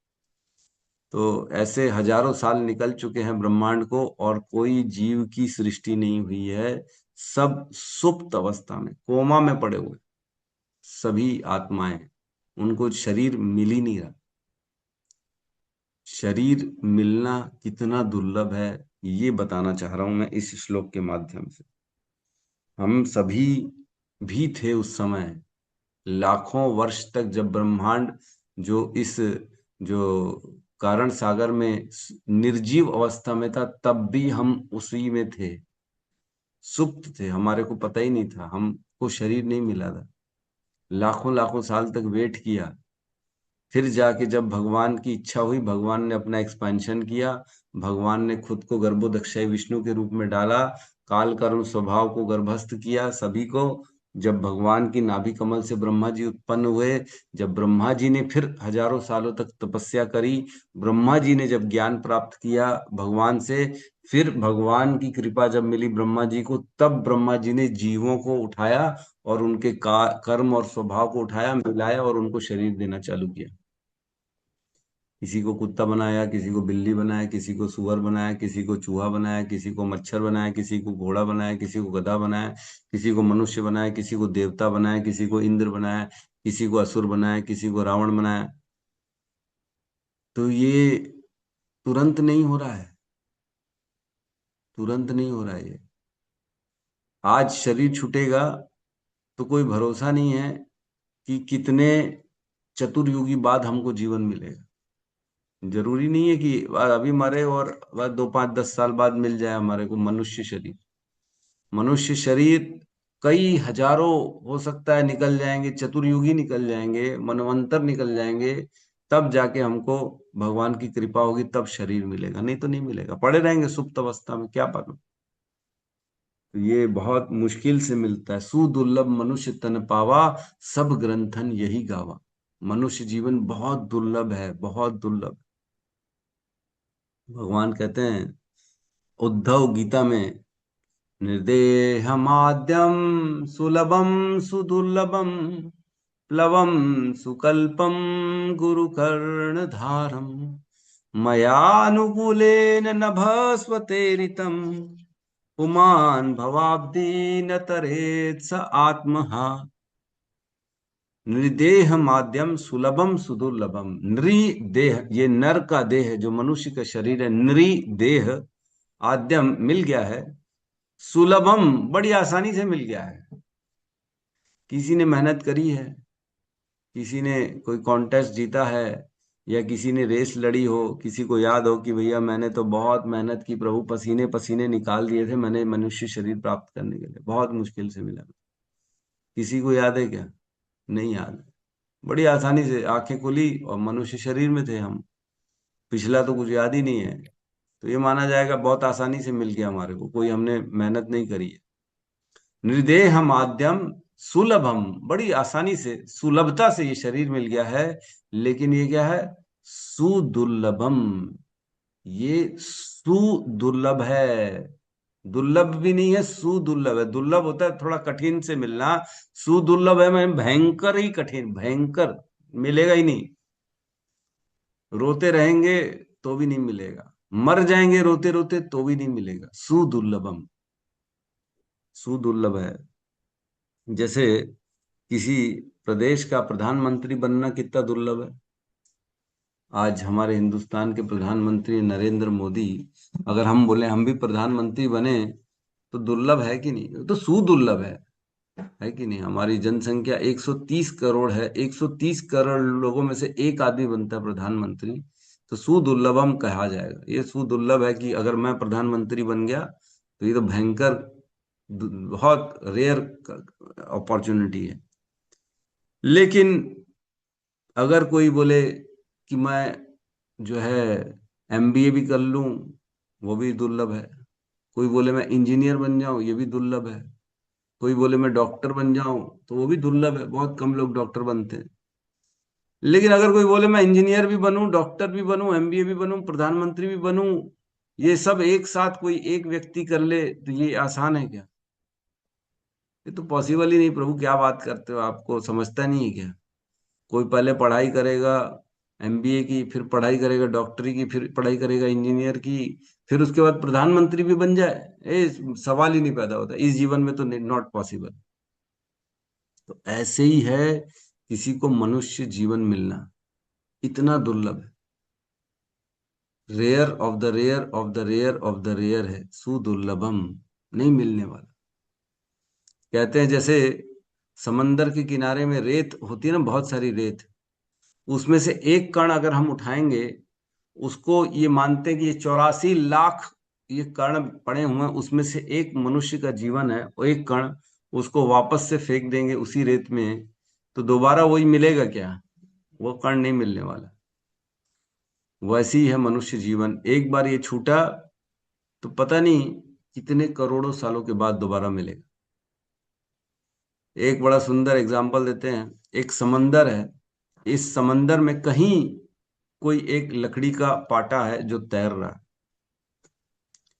तो ऐसे हजारों साल निकल चुके हैं ब्रह्मांड को, और कोई जीव की सृष्टि नहीं हुई है। सब सुप्त अवस्था में, कोमा में पड़े हुए सभी आत्माएं, उनको शरीर मिल ही नहीं रहा। शरीर मिलना कितना दुर्लभ है, ये बताना चाह रहा हूं मैं इस श्लोक के माध्यम से। हम सभी भी थे उस समय, लाखों वर्ष तक, जब ब्रह्मांड जो इस जो कारण सागर में निर्जीव अवस्था में था, तब भी हम उसी में थे, सुप्त थे, हमारे को पता ही नहीं था, हमको शरीर नहीं मिला था। लाखों लाखों साल तक वेट किया, फिर जाके जब भगवान की इच्छा हुई, भगवान ने अपना एक्सपेंशन किया, भगवान ने खुद को गर्भोदक्षाई विष्णु के रूप में डाला, काल कर्म स्वभाव को गर्भस्थ किया सभी को। जब भगवान की नाभि कमल से ब्रह्मा जी उत्पन्न हुए, जब ब्रह्मा जी ने फिर हजारों सालों तक तपस्या करी, ब्रह्मा जी ने जब ज्ञान प्राप्त किया भगवान से, फिर भगवान की कृपा जब मिली ब्रह्मा जी को, तब ब्रह्मा जी ने जीवों को उठाया और उनके कर्म और स्वभाव को उठाया, मिलाया और उनको शरीर देना चालू किया। किसी को कुत्ता बनाया, किसी को बिल्ली बनाया, किसी को सुअर बनाया, किसी को चूहा बनाया, किसी को मच्छर बनाया, किसी को घोड़ा बनाया, किसी को गधा बनाया, किसी को मनुष्य बनाया, किसी को देवता बनाया, किसी को इंद्र बनाया, किसी को असुर बनाया, किसी को रावण बनाया। तो ये तुरंत नहीं हो रहा है, तुरंत नहीं हो रहा है ये। आज शरीर छूटेगा तो कोई भरोसा नहीं है कि कितने चतुर्युगी बाद हमको जीवन मिलेगा। जरूरी नहीं है कि अभी मरे और बाद 2, 5, 10 साल बाद मिल जाए हमारे को मनुष्य शरीर। मनुष्य शरीर कई हजारों हो सकता है निकल जाएंगे, चतुर्युगी निकल जाएंगे, मनवंतर निकल जाएंगे, तब जाके हमको भगवान की कृपा होगी, तब शरीर मिलेगा, नहीं तो नहीं मिलेगा, पड़े रहेंगे सुप्त अवस्था में, क्या पता। तो ये बहुत मुश्किल से मिलता है। सुदुर्लभ मनुष्य तन पावा, सब ग्रंथन यही गावा। मनुष्य जीवन बहुत दुर्लभ है, बहुत दुर्लभ। भगवान कहते हैं उद्धव गीता में, निर्देहमाद्यम सुलभम सुदुर्लभम प्लवम सुकल्पम गुरुकर्णधारम मयानुकूलेन नभस्वतेरितम पुमान् भवाब्दि न तरेत् स आत्महा। नृदेह माध्यम सुलभम सुदुर्लभम। नृदेह, ये नर का देह है, जो मनुष्य का शरीर है, नृदेह आद्यम मिल गया है, सुलभम बड़ी आसानी से मिल गया है। किसी ने मेहनत करी है, किसी ने कोई कॉन्टेस्ट जीता है, या किसी ने रेस लड़ी हो, किसी को याद हो कि भैया मैंने तो बहुत मेहनत की प्रभु, पसीने पसीने निकाल दिए थे मैंने मनुष्य शरीर प्राप्त करने के लिए, बहुत मुश्किल से मिला। किसी को याद है क्या? नहीं याद। बड़ी आसानी से आंखें खुली और मनुष्य शरीर में थे हम। पिछला तो कुछ याद ही नहीं है, तो ये माना जाएगा बहुत आसानी से मिल गया हमारे को, कोई हमने मेहनत नहीं करी है। निर्देह माध्यम सुलभम, बड़ी आसानी से सुलभता से ये शरीर मिल गया है, लेकिन ये क्या है? सुदुर्लभम। ये सुदुर्लभ है, दुर्लभ भी नहीं है, सुदुर्लभ है। दुर्लभ होता है थोड़ा कठिन से मिलना, सुदुर्लभ है मैं भयंकर ही कठिन, भयंकर, मिलेगा ही नहीं। रोते रहेंगे तो भी नहीं मिलेगा, मर जाएंगे रोते रोते तो भी नहीं मिलेगा। सुदुर्लभम, सुदुर्लभ है। जैसे किसी प्रदेश का प्रधानमंत्री बनना कितना दुर्लभ है। आज हमारे हिंदुस्तान के प्रधानमंत्री नरेंद्र मोदी, अगर हम बोले हम भी प्रधानमंत्री बने, तो दुर्लभ है कि नहीं? तो सुदुर्लभ है कि नहीं? हमारी जनसंख्या 130 करोड़ है, 130 करोड़ लोगों में से एक आदमी बनता है प्रधानमंत्री, तो सुदुर्लभम कहा जाएगा। ये सुदुर्लभ है कि अगर मैं प्रधानमंत्री बन गया तो ये तो भयंकर, बहुत रेयर अपॉर्चुनिटी है। लेकिन अगर कोई बोले कि मैं जो है एमबीए भी कर लूं, वो भी दुर्लभ है। कोई बोले मैं इंजीनियर बन जाऊं, ये भी दुर्लभ है। कोई बोले मैं डॉक्टर बन जाऊं, तो वो भी दुर्लभ है, बहुत कम लोग डॉक्टर बनते हैं। लेकिन अगर कोई बोले मैं इंजीनियर भी बनूं, डॉक्टर भी बनूं, एमबीए भी बनूं, प्रधानमंत्री भी बनूं, ये सब एक साथ कोई एक व्यक्ति कर ले, तो ये आसान है क्या? ये तो पॉसिबल ही नहीं। प्रभु क्या बात करते हो, आपको समझता नहीं है क्या? कोई पहले पढ़ाई करेगा एमबीए की, फिर पढ़ाई करेगा डॉक्टरी की, फिर पढ़ाई करेगा इंजीनियर की, फिर उसके बाद प्रधानमंत्री भी बन जाए, ये सवाल ही नहीं पैदा होता इस जीवन में, तो नॉट पॉसिबल। तो ऐसे ही है किसी को मनुष्य जीवन मिलना इतना दुर्लभ है, rare of the rare of the rare of the rare है, सुदुर्लभम, नहीं मिलने वाला। कहते हैं जैसे समंदर के किनारे में रेत होती है ना, बहुत सारी रेत, उसमें से एक कण अगर हम उठाएंगे, उसको ये मानते हैं कि ये 84 लाख ये कण पड़े हुए हैं, उसमें से एक मनुष्य का जीवन है, वो एक कण, उसको वापस से फेंक देंगे उसी रेत में, तो दोबारा वही मिलेगा क्या? वो कण नहीं मिलने वाला। वैसे ही है मनुष्य जीवन, एक बार ये छूटा तो पता नहीं कितने करोड़ों सालों के बाद दोबारा मिलेगा। एक बड़ा सुंदर एग्जाम्पल देते हैं। एक समंदर है, इस समंदर में कहीं कोई एक लकड़ी का पाटा है जो तैर रहा है।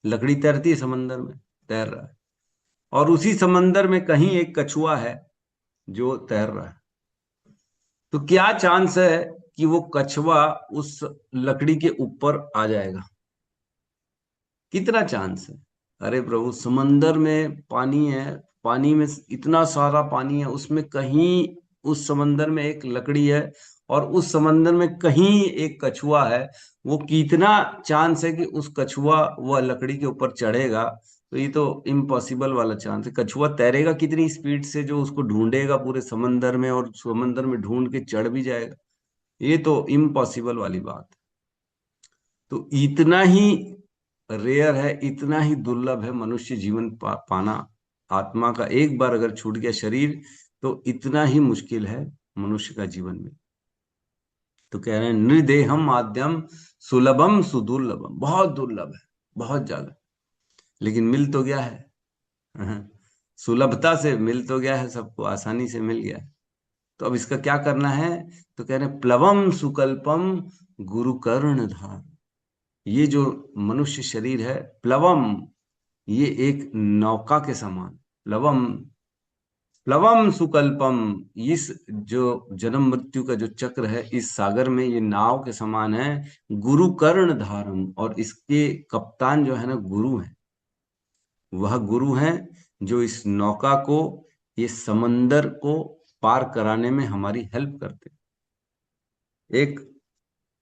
लकड़ी तैरती है समंदर में, तैर रहा है। और उसी समंदर में कहीं एक कछुआ है जो तैर रहा है। तो क्या चांस है कि वो कछुआ उस लकड़ी के ऊपर आ जाएगा? कितना चांस है? अरे प्रभु, समंदर में पानी है, पानी में इतना सारा पानी है, उसमें कहीं उस समंदर में एक लकड़ी है और उस समंदर में कहीं एक कछुआ है। वो कितना चांस है कि उस कछुआ वह लकड़ी के ऊपर चढ़ेगा? तो ये तो इम्पॉसिबल वाला चांस है। कछुआ तैरेगा कितनी स्पीड से जो उसको ढूंढेगा पूरे समंदर में, और समंदर में ढूंढ के चढ़ भी जाएगा? ये तो इम्पॉसिबल वाली बात है। तो इतना ही रेयर है, इतना ही दुर्लभ है मनुष्य जीवन पाना। आत्मा का एक बार अगर छूट गया शरीर, तो इतना ही मुश्किल है मनुष्य का जीवन में। तो कह रहे हैं निर्देहम माध्यम सुलभम सुदुर्लभम, बहुत दुर्लभ है, बहुत ज्यादा। लेकिन मिल तो गया है सुलभता से मिल तो गया है, सबको आसानी से मिल गया है। तो अब इसका क्या करना है? तो कह रहे हैं प्लवम सुकल्पम गुरु कर्ण धार। ये जो मनुष्य शरीर है प्लवम, ये एक नौका के समान, प्लवम प्लवम सुकल्पम, इस जो जन्म मृत्यु का जो चक्र है इस सागर में ये नाव के समान है। गुरु कर्ण धारम, और इसके कप्तान जो है ना गुरु है। वह गुरु है जो इस नौका को, ये समंदर को पार कराने में हमारी हेल्प करते। एक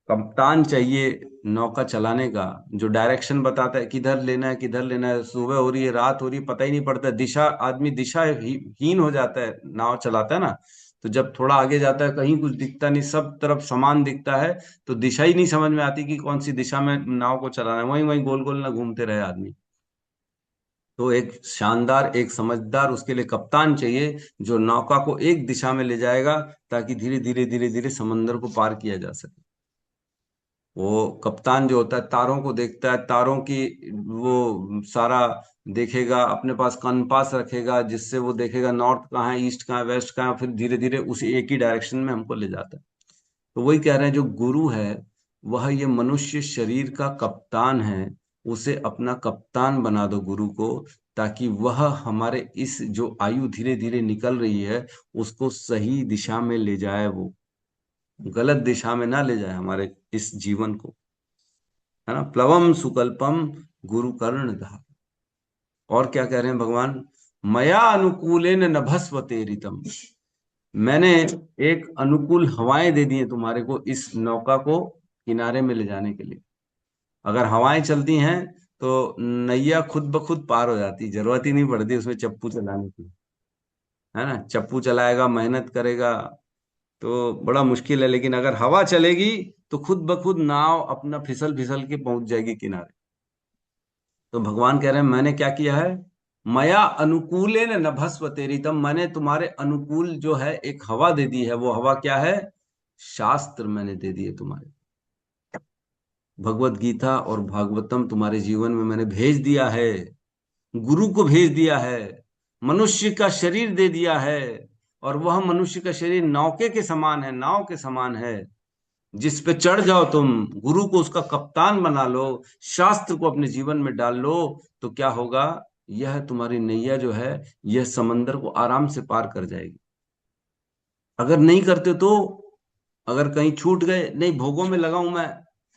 कप्तान चाहिए नौका चलाने का, जो डायरेक्शन बताता है किधर लेना है, किधर लेना है। सुबह हो रही है, रात हो रही है, पता ही नहीं पड़ता, दिशा, आदमी दिशा हीन हो जाता है नाव चलाता है ना। तो जब थोड़ा आगे जाता है कहीं कुछ दिखता नहीं, सब तरफ समान दिखता है, तो दिशा ही नहीं समझ में आती कि कौन सी दिशा में नाव को चलाना है, वहीं वहीं गोल गोल ना घूमते रहे आदमी। तो एक शानदार, एक समझदार उसके लिए कप्तान चाहिए जो नौका को एक दिशा में ले जाएगा ताकि धीरे धीरे धीरे धीरे समंदर को पार किया जा सके। वो कप्तान जो होता है तारों को देखता है, तारों की वो सारा देखेगा, अपने पास कंपास रखेगा जिससे वो देखेगा नॉर्थ कहाँ है, ईस्ट कहाँ है, वेस्ट कहाँ है, फिर धीरे धीरे उसी एक ही डायरेक्शन में हमको ले जाता है। तो वही कह रहे हैं जो गुरु है वह ये मनुष्य शरीर का कप्तान है, उसे अपना कप्तान बना दो गुरु को, ताकि वह हमारे इस जो आयु धीरे धीरे निकल रही है उसको सही दिशा में ले जाए, वो गलत दिशा में ना ले जाए हमारे इस जीवन को, है ना। प्लवम सुकल्पम गुरु कर्ण धा। और क्या कह रहे हैं भगवान, मया अनुकूलेन नभस्व तेरितम, मैंने एक अनुकूल हवाएं दे दी हैं तुम्हारे को इस नौका को किनारे में ले जाने के लिए। अगर हवाएं चलती हैं तो नैया खुद ब खुद पार हो जाती, जरूरत ही नहीं पड़ती उसमें चप्पू चलाने की, है ना। चप्पू चलाएगा, मेहनत करेगा तो बड़ा मुश्किल है, लेकिन अगर हवा चलेगी तो खुद ब खुद नाव अपना फिसल फिसल के पहुंच जाएगी किनारे। तो भगवान कह रहे हैं मैंने क्या किया है, मया अनुकूलेन नभस्व तेरितम, मैंने तुम्हारे अनुकूल जो है एक हवा दे दी है। वो हवा क्या है, शास्त्र मैंने दे दिए तुम्हारे, भगवत गीता और भागवतम तुम्हारे जीवन में मैंने भेज दिया है, गुरु को भेज दिया है, मनुष्य का शरीर दे दिया है। और वह मनुष्य का शरीर नौके के समान है, नाव के समान है, जिस पे चढ़ जाओ तुम, गुरु को उसका कप्तान बना लो, शास्त्र को अपने जीवन में डाल लो, तो क्या होगा, यह तुम्हारी नैया जो है यह समंदर को आराम से पार कर जाएगी। अगर नहीं करते तो, अगर कहीं छूट गए, नहीं भोगों में लगा हूं मैं,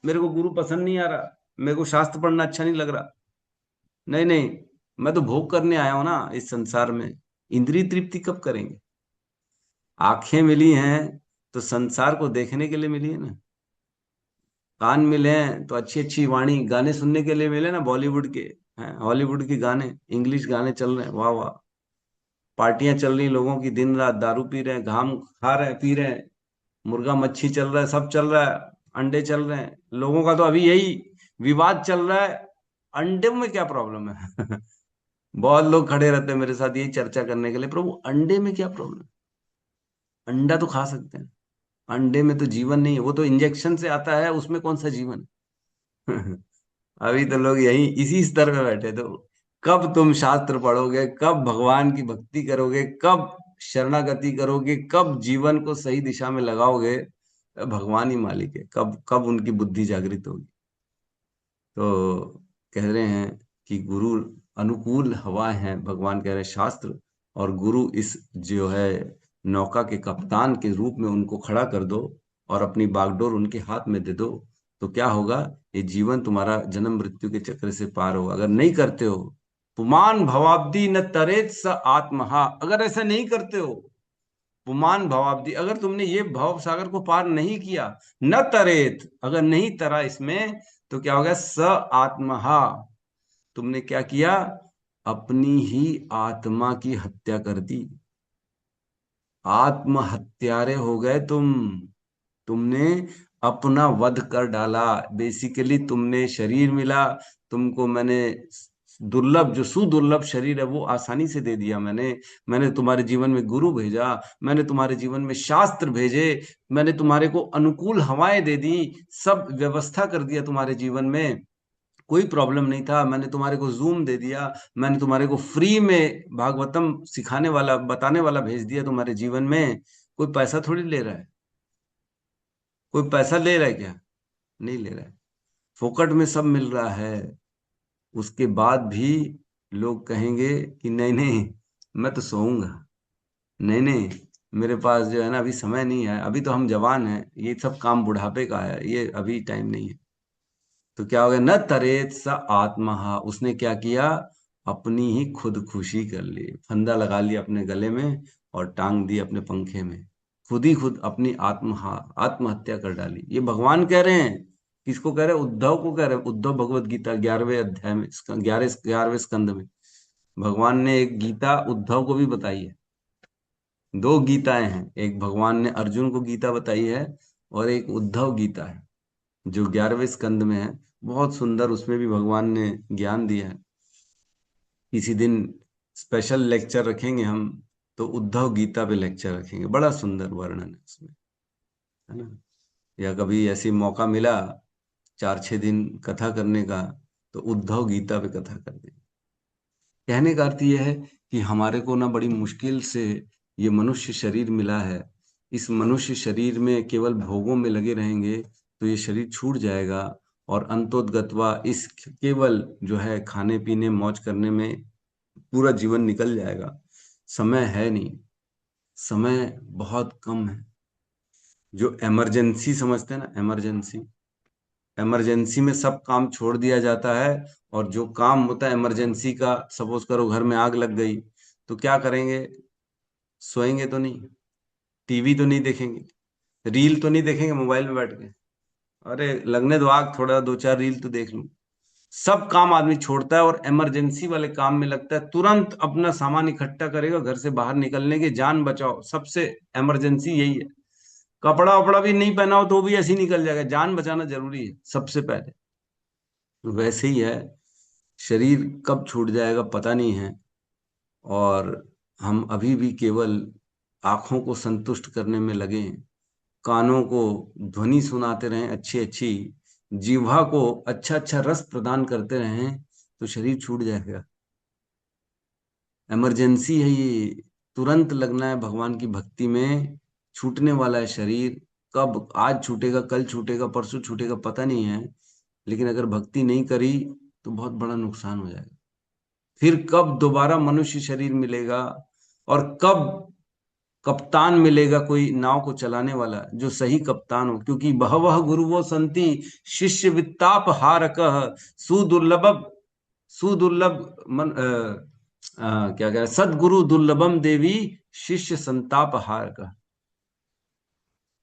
मेरे को गुरु पसंद नहीं आ रहा, मेरे को शास्त्र पढ़ना अच्छा नहीं लग रहा, नहीं नहीं, मैं तो भोग करने आया हूं ना इस संसार में, इंद्रिय तृप्ति कब करेंगे। आंखें मिली हैं तो संसार को देखने के लिए मिली है ना, कान मिले हैं तो अच्छी अच्छी वाणी गाने सुनने के लिए मिले ना, बॉलीवुड के हैं, हॉलीवुड के गाने, इंग्लिश गाने चल रहे हैं, वाह वाह, पार्टियां चल रही लोगों की, दिन रात दारू पी रहे हैं, घाम खा रहे हैं, पी रहे हैं, मुर्गा मच्छी चल रहा है, सब चल रहा है, अंडे चल रहे हैं लोगों का, तो अभी यही विवाद चल रहा है, अंडे में क्या प्रॉब्लम है। बहुत लोग खड़े रहते हैं मेरे साथ यही चर्चा करने के लिए, प्रभु अंडे में क्या प्रॉब्लम है, अंडा तो खा सकते हैं, अंडे में तो जीवन नहीं है, वो तो इंजेक्शन से आता है, उसमें कौन सा जीवन है। अभी तो लोग यही इसी स्तर पे बैठे, तो कब तुम शास्त्र पढ़ोगे, कब भगवान की भक्ति करोगे, कब शरणागति करोगे, कब जीवन को सही दिशा में लगाओगे, भगवान ही मालिक है, कब कब उनकी बुद्धि जागृत होगी। तो कह रहे हैं कि गुरु अनुकूल हवा है, भगवान कह रहे हैं शास्त्र, और गुरु इस जो है नौका के कप्तान के रूप में उनको खड़ा कर दो और अपनी बागडोर उनके हाथ में दे दो, तो क्या होगा, ये जीवन तुम्हारा जन्म मृत्यु के चक्र से पार होगा। अगर नहीं करते हो, पुमान भवाब्दी न तरेत स आत्महा, अगर ऐसा नहीं करते हो, पुमान भवाब्दी, अगर तुमने ये भव सागर को पार नहीं किया, न तरेत, अगर नहीं तरा इसमें, तो क्या हो गया, स आत्महा, तुमने क्या किया, अपनी ही आत्मा की हत्या कर दी, आत्महत्यारे हो गए तुमने अपना वध कर डाला। बेसिकली तुमने शरीर मिला, तुमको मैंने दुर्लभ, जो सुदुर्लभ शरीर है वो आसानी से दे दिया मैंने तुम्हारे जीवन में गुरु भेजा, मैंने तुम्हारे जीवन में शास्त्र भेजे, मैंने तुम्हारे को अनुकूल हवाएं दे दी, सब व्यवस्था कर दिया तुम्हारे जीवन में, कोई प्रॉब्लम नहीं था, मैंने तुम्हारे को जूम दे दिया, मैंने तुम्हारे को फ्री में भागवतम सिखाने वाला बताने वाला भेज दिया तुम्हारे जीवन में। कोई पैसा थोड़ी ले रहा है, कोई पैसा ले रहा है क्या, नहीं ले रहा है, फोकट में सब मिल रहा है। उसके बाद भी लोग कहेंगे कि नहीं नहीं, मैं तो सोऊंगा, नहीं नहीं, मेरे पास जो है ना अभी समय नहीं है, अभी तो हम जवान हैं, ये सब काम बुढ़ापे का है, ये अभी टाइम नहीं है। तो क्या हो गया, न तरेत स आत्मा, उसने क्या किया, अपनी ही खुद खुशी कर ली, फंदा लगा लिया अपने गले में और टांग दी अपने पंखे में, खुद ही खुद अपनी आत्महत्या कर डाली। ये भगवान कह रहे हैं, किसको कह रहे हैं, उद्धव को कह रहे हैं, उद्धव भगवत गीता 11वें अध्याय में, 11वें स्कंद में भगवान ने एक गीता उद्धव को भी बताई है। दो गीताएं हैं, एक भगवान ने अर्जुन को गीता बताई है और एक उद्धव गीता है जो 11वें स्कंद में है, बहुत सुंदर, उसमें भी भगवान ने ज्ञान दिया है। किसी दिन स्पेशल लेक्चर रखेंगे हम, तो उद्धव गीता पे लेक्चर रखेंगे, बड़ा सुंदर वर्णन है उसमें, है ना। या कभी ऐसी मौका मिला 4-6 दिन कथा करने का, तो उद्धव गीता पे कथा कर देंगे। कहने का अर्थ यह है कि हमारे को ना बड़ी मुश्किल से ये मनुष्य शरीर मिला है। इस मनुष्य शरीर में केवल भोगों में लगे रहेंगे तो ये शरीर छूट जाएगा, और अंतोदगत्वा इस केवल जो है खाने पीने मौज करने में पूरा जीवन निकल जाएगा। समय है नहीं, समय बहुत कम है। जो इमरजेंसी समझते हैं ना, इमरजेंसी, इमरजेंसी में सब काम छोड़ दिया जाता है, और जो काम होता है इमरजेंसी का, सपोज करो घर में आग लग गई, तो क्या करेंगे? सोएंगे तो नहीं, टीवी तो नहीं देखेंगे, रील तो नहीं देखेंगे मोबाइल में बैठ के, अरे लगने दो आग, थोड़ा 2-4 रील तो देख लूं। सब काम आदमी छोड़ता है और इमरजेंसी वाले काम में लगता है, तुरंत अपना सामान इकट्ठा करेगा घर से बाहर निकलने की, जान बचाओ, सबसे इमरजेंसी यही है। कपड़ा वपड़ा भी नहीं पहना हो तो भी ऐसे ही निकल जाएगा, जान बचाना जरूरी है सबसे पहले। वैसे ही है, शरीर कब छूट जाएगा पता नहीं है, और हम अभी भी केवल आंखों को संतुष्ट करने में लगे हैं, कानों को ध्वनि सुनाते रहें अच्छी अच्छी, जीवा को अच्छा अच्छा रस प्रदान करते रहें, तो शरीर छूट जाएगा। इमरजेंसी है ये, तुरंत लगना है भगवान की भक्ति में, छूटने वाला है शरीर। कब, आज छूटेगा, कल छूटेगा, परसों छूटेगा, पता नहीं है, लेकिन अगर भक्ति नहीं करी तो बहुत बड़ा नुकसान हो जाएगा। फिर कब दोबारा मनुष्य शरीर मिलेगा, और कब कप्तान मिलेगा, कोई नाव को चलाने वाला जो सही कप्तान हो, क्योंकि बहवह गुरुवो संति शिष्य वित्ताप हारकः सुदुर्लभ, सुदुर्लभ मन क्या कह, सदगुरु दुर्लभम देवी शिष्य संताप हारकः।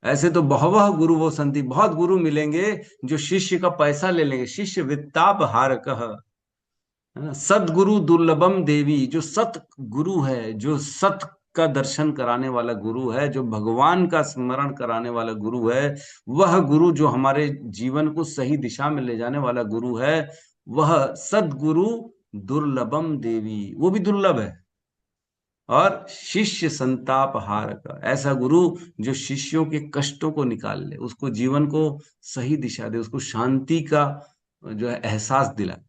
ऐसे तो बहवह गुरु वो संति, बहुत गुरु मिलेंगे जो शिष्य का पैसा ले लेंगे, शिष्य वित्ताप हारकः, है ना। सदगुरु दुर्लभम देवी, जो सत गुरु है, जो सत का दर्शन कराने वाला गुरु है, जो भगवान का स्मरण कराने वाला गुरु है, वह गुरु जो हमारे जीवन को सही दिशा में ले जाने वाला गुरु है, वह सदगुरु दुर्लभम देवी, वो भी दुर्लभ है। और शिष्य संताप हारक, ऐसा गुरु जो शिष्यों के कष्टों को निकाल ले, उसको जीवन को सही दिशा दे, उसको शांति का जो है एहसास दिलाए।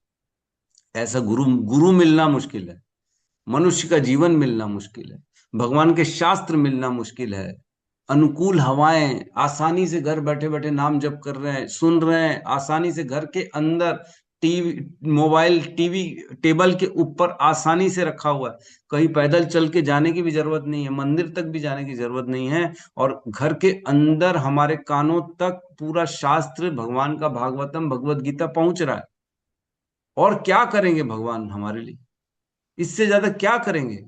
ऐसा गुरु, गुरु मिलना मुश्किल है, मनुष्य का जीवन मिलना मुश्किल है, भगवान के शास्त्र मिलना मुश्किल है। अनुकूल हवाएं, आसानी से घर बैठे बैठे नाम जप कर रहे हैं, सुन रहे हैं, आसानी से घर के अंदर, टीवी, मोबाइल, टीवी टेबल के ऊपर आसानी से रखा हुआ है, कहीं पैदल चल के जाने की भी जरूरत नहीं है, मंदिर तक भी जाने की जरूरत नहीं है, और घर के अंदर हमारे कानों तक पूरा शास्त्र, भगवान का भागवतम, भगवत गीता पहुंच रहा है। और क्या करेंगे भगवान हमारे लिए? इससे ज्यादा क्या करेंगे?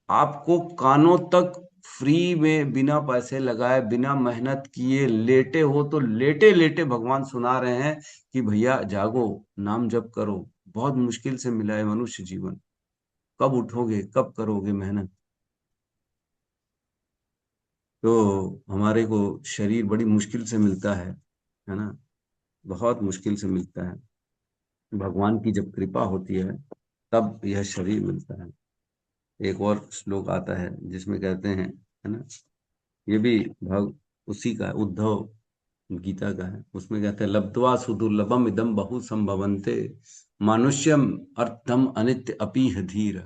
आपको कानों तक फ्री में, बिना पैसे लगाए, बिना मेहनत किए, लेटे हो तो लेटे लेटे भगवान सुना रहे हैं कि भैया जागो, नाम जप करो, बहुत मुश्किल से मिला है मनुष्य जीवन, कब उठोगे, कब करोगे मेहनत। तो हमारे को शरीर बड़ी मुश्किल से मिलता है ना, बहुत मुश्किल से मिलता है। भगवान की जब कृपा होती है तब यह शरीर मिलता है। एक और श्लोक आता है जिसमें कहते हैं, है ना, ये भी भाग उसी का, उद्धव गीता का है, उसमें कहते हैं, लब्ध्वा सुदुर्लभम इदम बहु संभवन्ते मानुष्यम अर्थम अनित्य अपीह धीर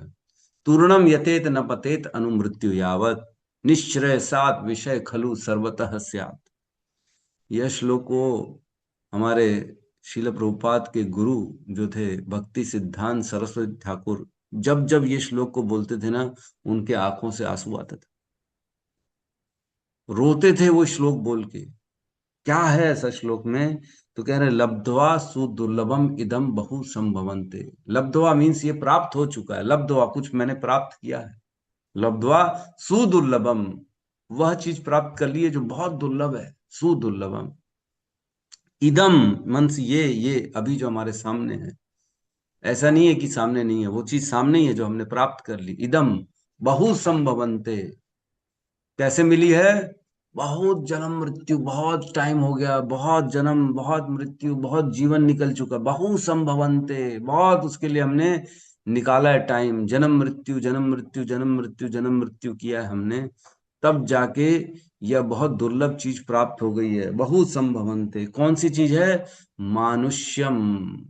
तूर्णम यतेत न पतेत अनुमृत्यु यावत निश्चय सात विषय खलु सर्वतः स्यात्। यह श्लोक को हमारे शिल प्रभुपाद के गुरु जो थे भक्ति सिद्धांत सरस्वती ठाकुर, जब जब ये श्लोक को बोलते थे ना, उनके आंखों से आंसू आते थे, रोते थे वो श्लोक बोल के। क्या है ऐसा श्लोक में? तो कह रहे, लब्ध्वा सुदुर्लभम इदम बहु संभवन्ते। लब्ध्वा मीन्स ये प्राप्त हो चुका है, लब्ध्वा कुछ मैंने प्राप्त किया है, लब्ध्वा सुदुर्लभम, वह चीज प्राप्त कर ली है जो बहुत दुर्लभ है, सुदुर्लभम। इदम मीन्स ये अभी जो हमारे सामने है, ऐसा नहीं है कि सामने नहीं है, वो चीज सामने ही है जो हमने प्राप्त कर ली। इदम बहु संभवन्ते, कैसे मिली है? बहुत जन्म मृत्यु, बहुत टाइम हो गया, बहुत जन्म, बहुत मृत्यु, बहुत जीवन निकल चुका, बहु संभवंते, बहुत उसके लिए हमने निकाला है टाइम, जन्म मृत्यु जन्म मृत्यु जन्म मृत्यु जन्म मृत्यु किया है हमने, तब जाके यह बहुत दुर्लभ चीज प्राप्त हो गई है। बहु संभवंते कौन सी चीज है? मानुष्यम,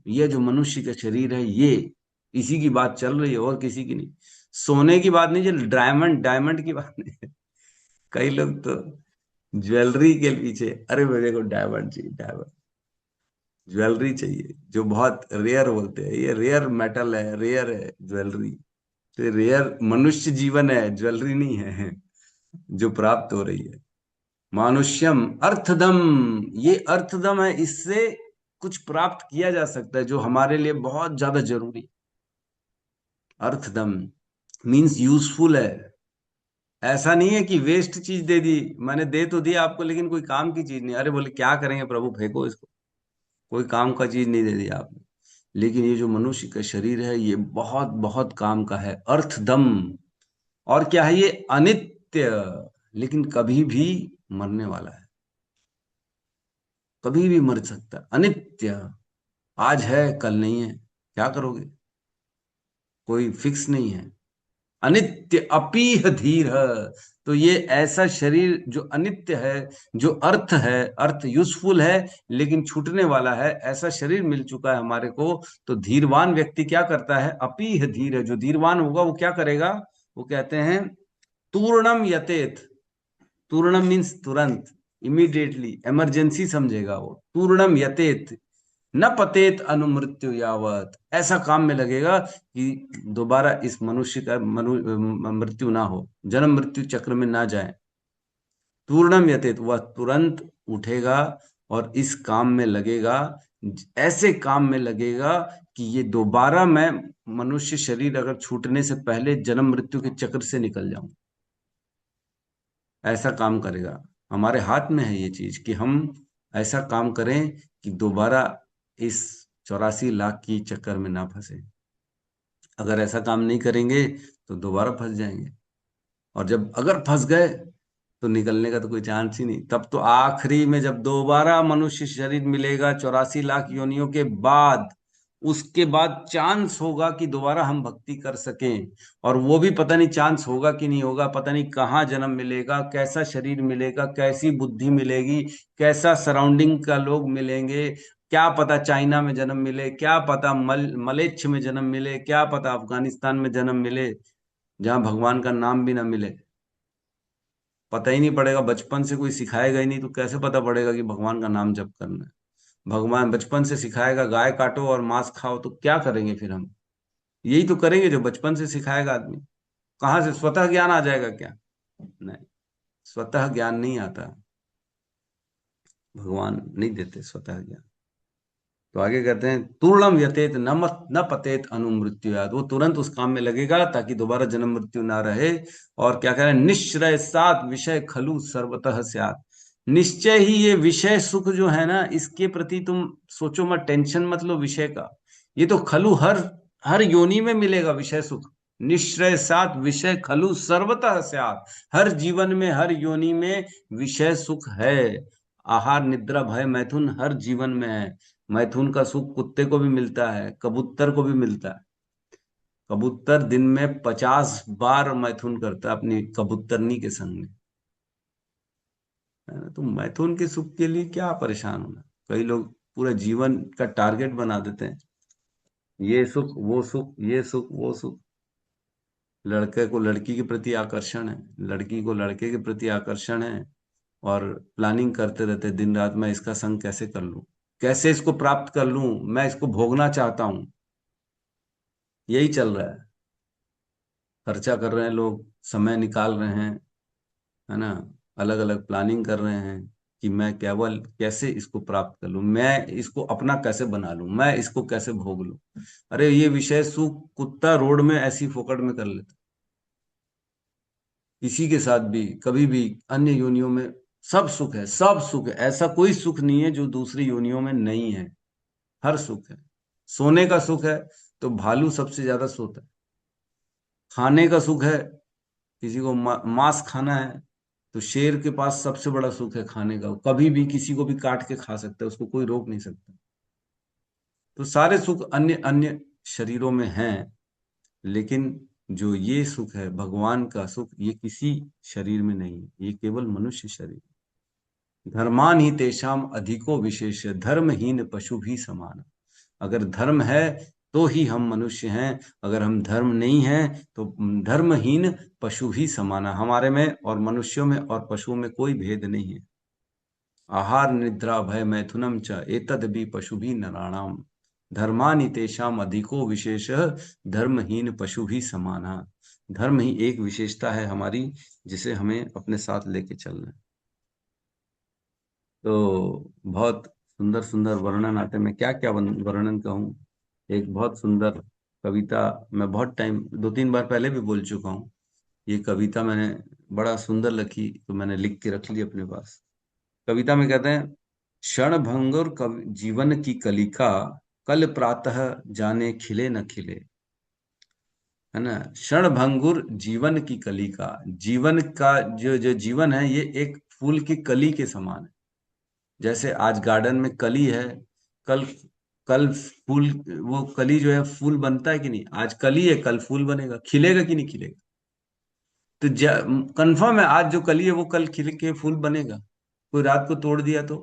ये जो मनुष्य का शरीर है, ये इसी की बात चल रही है और किसी की नहीं। सोने की बात नहीं चल, डायमंड डायमंड की बात नहीं है। कई लोग तो ज्वेलरी के पीछे, अरे मेरे को डायमंड चाहिए, डायमंड ज्वेलरी चाहिए, जो बहुत रेयर बोलते हैं, ये रेयर मेटल है, रेयर है ज्वेलरी। तो रेयर मनुष्य जीवन है, ज्वेलरी नहीं है जो प्राप्त हो रही है। मानुष्यम अर्थदम, ये अर्थदम है, इससे कुछ प्राप्त किया जा सकता है जो हमारे लिए बहुत ज्यादा जरूरी है। अर्थदम मीन्स यूजफुल है। ऐसा नहीं है कि वेस्ट चीज दे दी, मैंने दे तो दिया आपको लेकिन कोई काम की चीज नहीं, अरे बोले क्या करेंगे प्रभु, फेंको इसको, कोई काम का चीज नहीं दे दिया आपने। लेकिन ये जो मनुष्य का शरीर है, ये बहुत बहुत काम का है, अर्थदम। और क्या है ये? अनित्य, लेकिन कभी भी मरने वाला है, कभी भी मर सकता है, अनित्य। आज है कल नहीं है, क्या करोगे, कोई फिक्स नहीं है। अनित्य अपीह धीर। तो ये ऐसा शरीर जो अनित्य है, जो अर्थ है, अर्थ यूजफुल है लेकिन छूटने वाला है, ऐसा शरीर मिल चुका है हमारे को। तो धीरवान व्यक्ति क्या करता है? अपीह धीर है, जो धीरवान होगा वो क्या करेगा? वो कहते हैं तूर्णम यतेत। तूर्णम मीन्स तुरंत, इमीडिएटली, इमरजेंसी समझेगा वो। तूर्णम यतेत न पतेत अनुमृत्यु यावत, ऐसा काम में लगेगा कि दोबारा इस मनुष्य का मृत्यु ना हो, जन्म मृत्यु चक्र में ना जाए। पूर्णम यतेत, वह तुरंत उठेगा और इस काम में लगेगा, ऐसे काम में लगेगा कि ये दोबारा मैं मनुष्य शरीर अगर छूटने से पहले जन्म मृत्यु के चक्र से निकल जाऊं, ऐसा काम करेगा। हमारे हाथ में है ये चीज कि हम ऐसा काम करें कि दोबारा इस 84 लाख की चक्कर में ना फंसे। अगर ऐसा काम नहीं करेंगे तो दोबारा फंस जाएंगे, और जब अगर फंस गए तो निकलने का तो कोई चांस ही नहीं। तब तो आखिरी में जब दोबारा मनुष्य शरीर मिलेगा 84 लाख योनियों के बाद, उसके बाद चांस होगा कि दोबारा हम भक्ति कर सकें। और वो भी पता नहीं चांस होगा कि नहीं होगा, पता नहीं कहाँ जन्म मिलेगा, कैसा शरीर मिलेगा, कैसी बुद्धि मिलेगी, कैसा सराउंडिंग का लोग मिलेंगे, क्या पता चाइना में जन्म मिले, क्या पता मलेच्छ में जन्म मिले, क्या पता अफगानिस्तान में जन्म मिले जहां भगवान का नाम भी ना मिले। पता ही नहीं पड़ेगा, बचपन से कोई सिखाएगा ही नहीं तो कैसे पता पड़ेगा कि भगवान का नाम जप करना है। भगवान बचपन से सिखाएगा गाय काटो और मांस खाओ, तो क्या करेंगे फिर हम? यही तो करेंगे जो बचपन से सिखाएगा आदमी। कहाँ से स्वतः ज्ञान आ जाएगा क्या? नहीं, स्वतः ज्ञान नहीं आता, भगवान नहीं देते स्वतः ज्ञान। तो आगे कहते हैं तूर्णम यतेत न पतेत अनुमृत्युयाद, वो तुरंत उस काम में लगेगा ताकि दोबारा जन्म मृत्यु ना रहे। और क्या कह रहे हैं? निश्चय सात विषय खलु सर्वतः स्यात्, निश्चय ही ये विषय सुख जो है ना, इसके प्रति तुम सोचो मत, टेंशन मत लो विषय का। ये तो खलु हर हर योनि में मिलेगा विषय सुख। निश्चय सात विषय खलु सर्वतः स्यात्, हर जीवन में, हर योनि में विषय सुख है। आहार निद्रा भय मैथुन हर जीवन में है। मैथुन का सुख कुत्ते को भी मिलता है, कबूतर को भी मिलता है। कबूतर दिन में 50 बार मैथुन करता है अपनी कबूतरनी के संग में, है ना? तो मैथुन के सुख के लिए क्या परेशान होना। कई लोग पूरा जीवन का टारगेट बना देते हैं, ये सुख वो सुख, ये सुख वो सुख। लड़के को लड़की के प्रति आकर्षण है, लड़की को लड़के के प्रति आकर्षण है, और प्लानिंग करते रहते दिन रात, मैं इसका संग कैसे कर लूं, कैसे इसको प्राप्त कर लूं, मैं इसको भोगना चाहता हूं। यही चल रहा है, खर्चा कर रहे हैं लोग, समय निकाल रहे हैं, है ना, अलग अलग प्लानिंग कर रहे हैं कि मैं केवल कैसे इसको प्राप्त कर लूं, मैं इसको अपना कैसे बना लूं, मैं इसको कैसे भोग लूं। अरे ये विषय सुख कुत्ता रोड में ऐसी फोकट में कर लेता। इसी के साथ भी कभी भी अन्य योनियों में सब सुख है, सब सुख है, ऐसा कोई सुख नहीं है जो दूसरी योनियों में नहीं है। हर सुख है। सोने का सुख है तो भालू सबसे ज्यादा सोता है। खाने का सुख है, किसी को मांस खाना है तो शेर के पास सबसे बड़ा सुख है खाने का, कभी भी किसी को भी काट के खा सकता है, उसको कोई रोक नहीं सकता। तो सारे सुख अन्य अन्य शरीरों में हैं, लेकिन जो ये सुख है भगवान का सुख, ये किसी शरीर में नहीं है, ये केवल मनुष्य शरीर। धर्मान ही तेषाम अधिको विशेष, धर्महीन पशु भी समान। अगर धर्म है तो ही हम मनुष्य हैं, अगर हम धर्म नहीं हैं तो धर्महीन पशु भी समान। हमारे में और मनुष्यों में और पशुओं में कोई भेद नहीं है। आहार निद्रा भय मैथुनम च एतद भी पशु भी नराणाम, धर्मानि तेषाम अधिको विशेष, धर्महीन पशु भी समाना। धर्म ही एक विशेषता है हमारी, जिसे हमें अपने साथ लेके चलना है। तो बहुत सुंदर सुंदर वर्णन आते हैं। मैं क्या क्या वर्णन कहूँ। एक बहुत सुंदर कविता, मैं बहुत टाइम 2-3 बार पहले भी बोल चुका हूँ। ये कविता मैंने बड़ा सुंदर लिखी, तो मैंने लिख के रख ली अपने पास। कविता में कहते हैं, क्षण भंगुर जीवन की कलिका, कल प्रातः जाने खिले न खिले। है ना, क्षण भंगुर जीवन की कलिका, जीवन का जो जो जीवन है ये एक फूल की कली के समान है। जैसे आज गार्डन में कली है, कल कल फूल, वो कली जो है फूल बनता है कि नहीं, आज कली है कल फूल बनेगा, खिलेगा कि नहीं खिलेगा। तो कंफर्म है आज जो कली है वो कल खिल के फूल बनेगा। कोई रात को तोड़ दिया तो,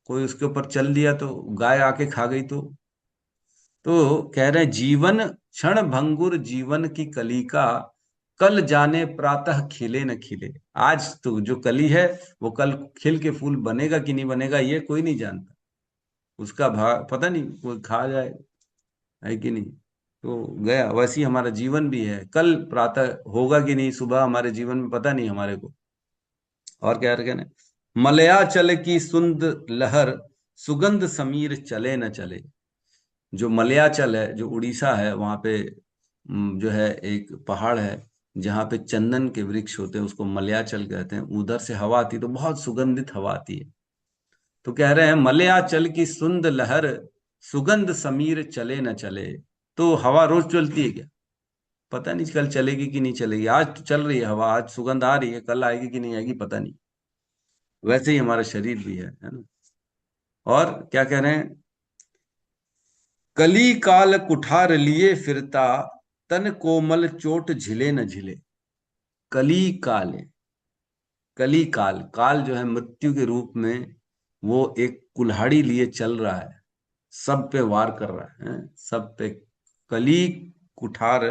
कोई उसके ऊपर चल दिया तो, गाय आके खा गई तो कह रहे हैं जीवन क्षण भंगुर जीवन की कली का, कल जाने प्रातः खिले न खिले। आज तो जो कली है वो कल खिल के फूल बनेगा कि नहीं बनेगा ये कोई नहीं जानता, उसका भाग पता नहीं, कोई खा जाए, है कि नहीं। तो गया, वैसे ही हमारा जीवन भी है, कल प्रातः होगा कि नहीं सुबह हमारे जीवन में पता नहीं हमारे को। और क्या कहना, मलयाचल की सुंद लहर, सुगंध समीर चले न चले। जो मलयाचल है, जो उड़ीसा है, वहां पे जो है एक पहाड़ है जहाँ पे चंदन के वृक्ष होते हैं, उसको मलयाचल कहते हैं। उधर से हवा आती तो बहुत सुगंधित हवा आती है। तो कह रहे हैं मलयाचल की सुंद लहर, सुगंध समीर चले न चले। तो हवा रोज चलती है क्या, पता नहीं कल चलेगी कि नहीं चलेगी। आज तो चल रही है हवा, आज सुगंध आ रही है, कल आएगी कि नहीं आएगी पता नहीं। वैसे ही हमारा शरीर भी है ना। और क्या कह रहे हैं, कली काल कुठार लिए फिरता, तन कोमल चोट झिले न झिले। कली काल है, कली काल, काल जो है मृत्यु के रूप में, वो एक कुल्हाड़ी लिए चल रहा है, सब पे वार कर रहा है, सब पे। कली कुठार,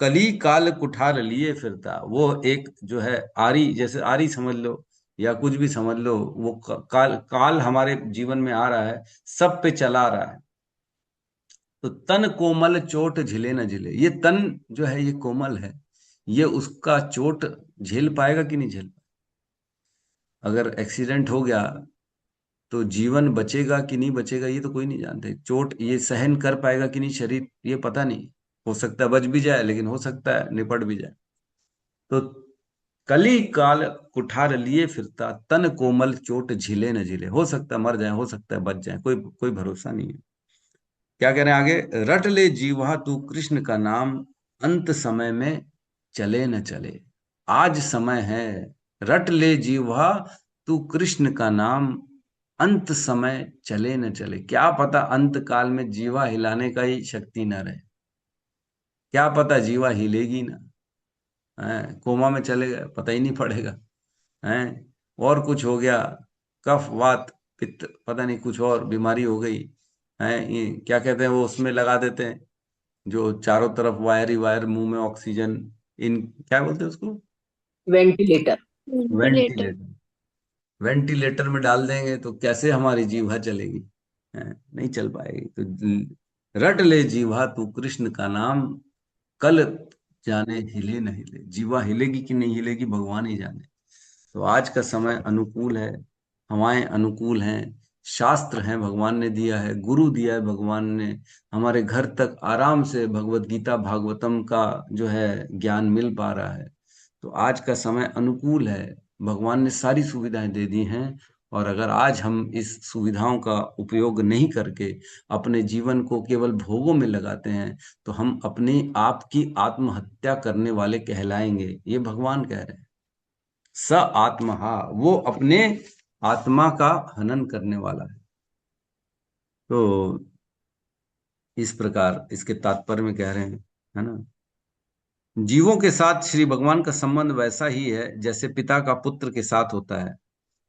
कली काल कुठार लिए फिरता, वो एक जो है आरी, जैसे आरी समझ लो या कुछ भी समझ लो, वो काल काल हमारे जीवन में आ रहा है, सब पे चला रहा है। तो तन कोमल चोट झिले न झिले, ये तन जो है ये कोमल है, ये उसका चोट झेल पाएगा कि नहीं झेल पाएगा। अगर एक्सीडेंट हो गया तो जीवन बचेगा कि नहीं बचेगा ये तो कोई नहीं जानते। चोट ये सहन कर पाएगा कि नहीं शरीर, ये पता नहीं। हो सकता है बच भी जाए, लेकिन हो सकता है निपट भी जाए। तो कली काल कुठार लिए फिरता, तन कोमल चोट झिले न झिले। हो सकता है मर जाए, हो सकता है बच जाए, कोई कोई भरोसा नहीं है। क्या कह रहे हैं आगे, रट ले जीवा तू कृष्ण का नाम, अंत समय में चले न चले। आज समय है, रट ले जीवा तू कृष्ण का नाम, अंत समय चले न चले। क्या पता अंत काल में जीवा हिलाने का ही शक्ति न रहे, क्या पता जीवा हिलेगी ना, है कोमा में चले गए पता ही नहीं पड़ेगा, है और कुछ हो गया, कफ वात पित्त पता नहीं कुछ और बीमारी हो गई है। ये क्या कहते हैं वो उसमें लगा देते हैं, जो चारों तरफ वायर ही वायर, मुंह में ऑक्सीजन, इन क्या बोलते हैं उसको, वेंटिलेटर। वेंटिलेटर। वेंटिलेटर में डाल देंगे तो कैसे हमारी जीवा चलेगी, नहीं चल पाएगी। तो रट ले जीवा तू कृष्ण का नाम, कल जाने हिले न हिले। जीवा हिलेगी कि नहीं हिलेगी भगवान ही जाने। तो आज का समय अनुकूल है, हवाएं अनुकूल हैं, शास्त्र हैं भगवान ने दिया है, गुरु दिया है भगवान ने, हमारे घर तक आराम से भगवत गीता भागवतम का जो है ज्ञान मिल पा रहा है। तो आज का समय अनुकूल है, भगवान ने सारी सुविधाएं दे दी हैं। और अगर आज हम इस सुविधाओं का उपयोग नहीं करके अपने जीवन को केवल भोगों में लगाते हैं, तो हम अपने आप की आत्महत्या करने वाले कहलाएंगे, ये भगवान कह रहे हैं। स आत्महा, वो अपने आत्मा का हनन करने वाला है। तो इस प्रकार इसके तात्पर्य में कह रहे हैं, है ना, जीवों के साथ श्री भगवान का संबंध वैसा ही है जैसे पिता का पुत्र के साथ होता है।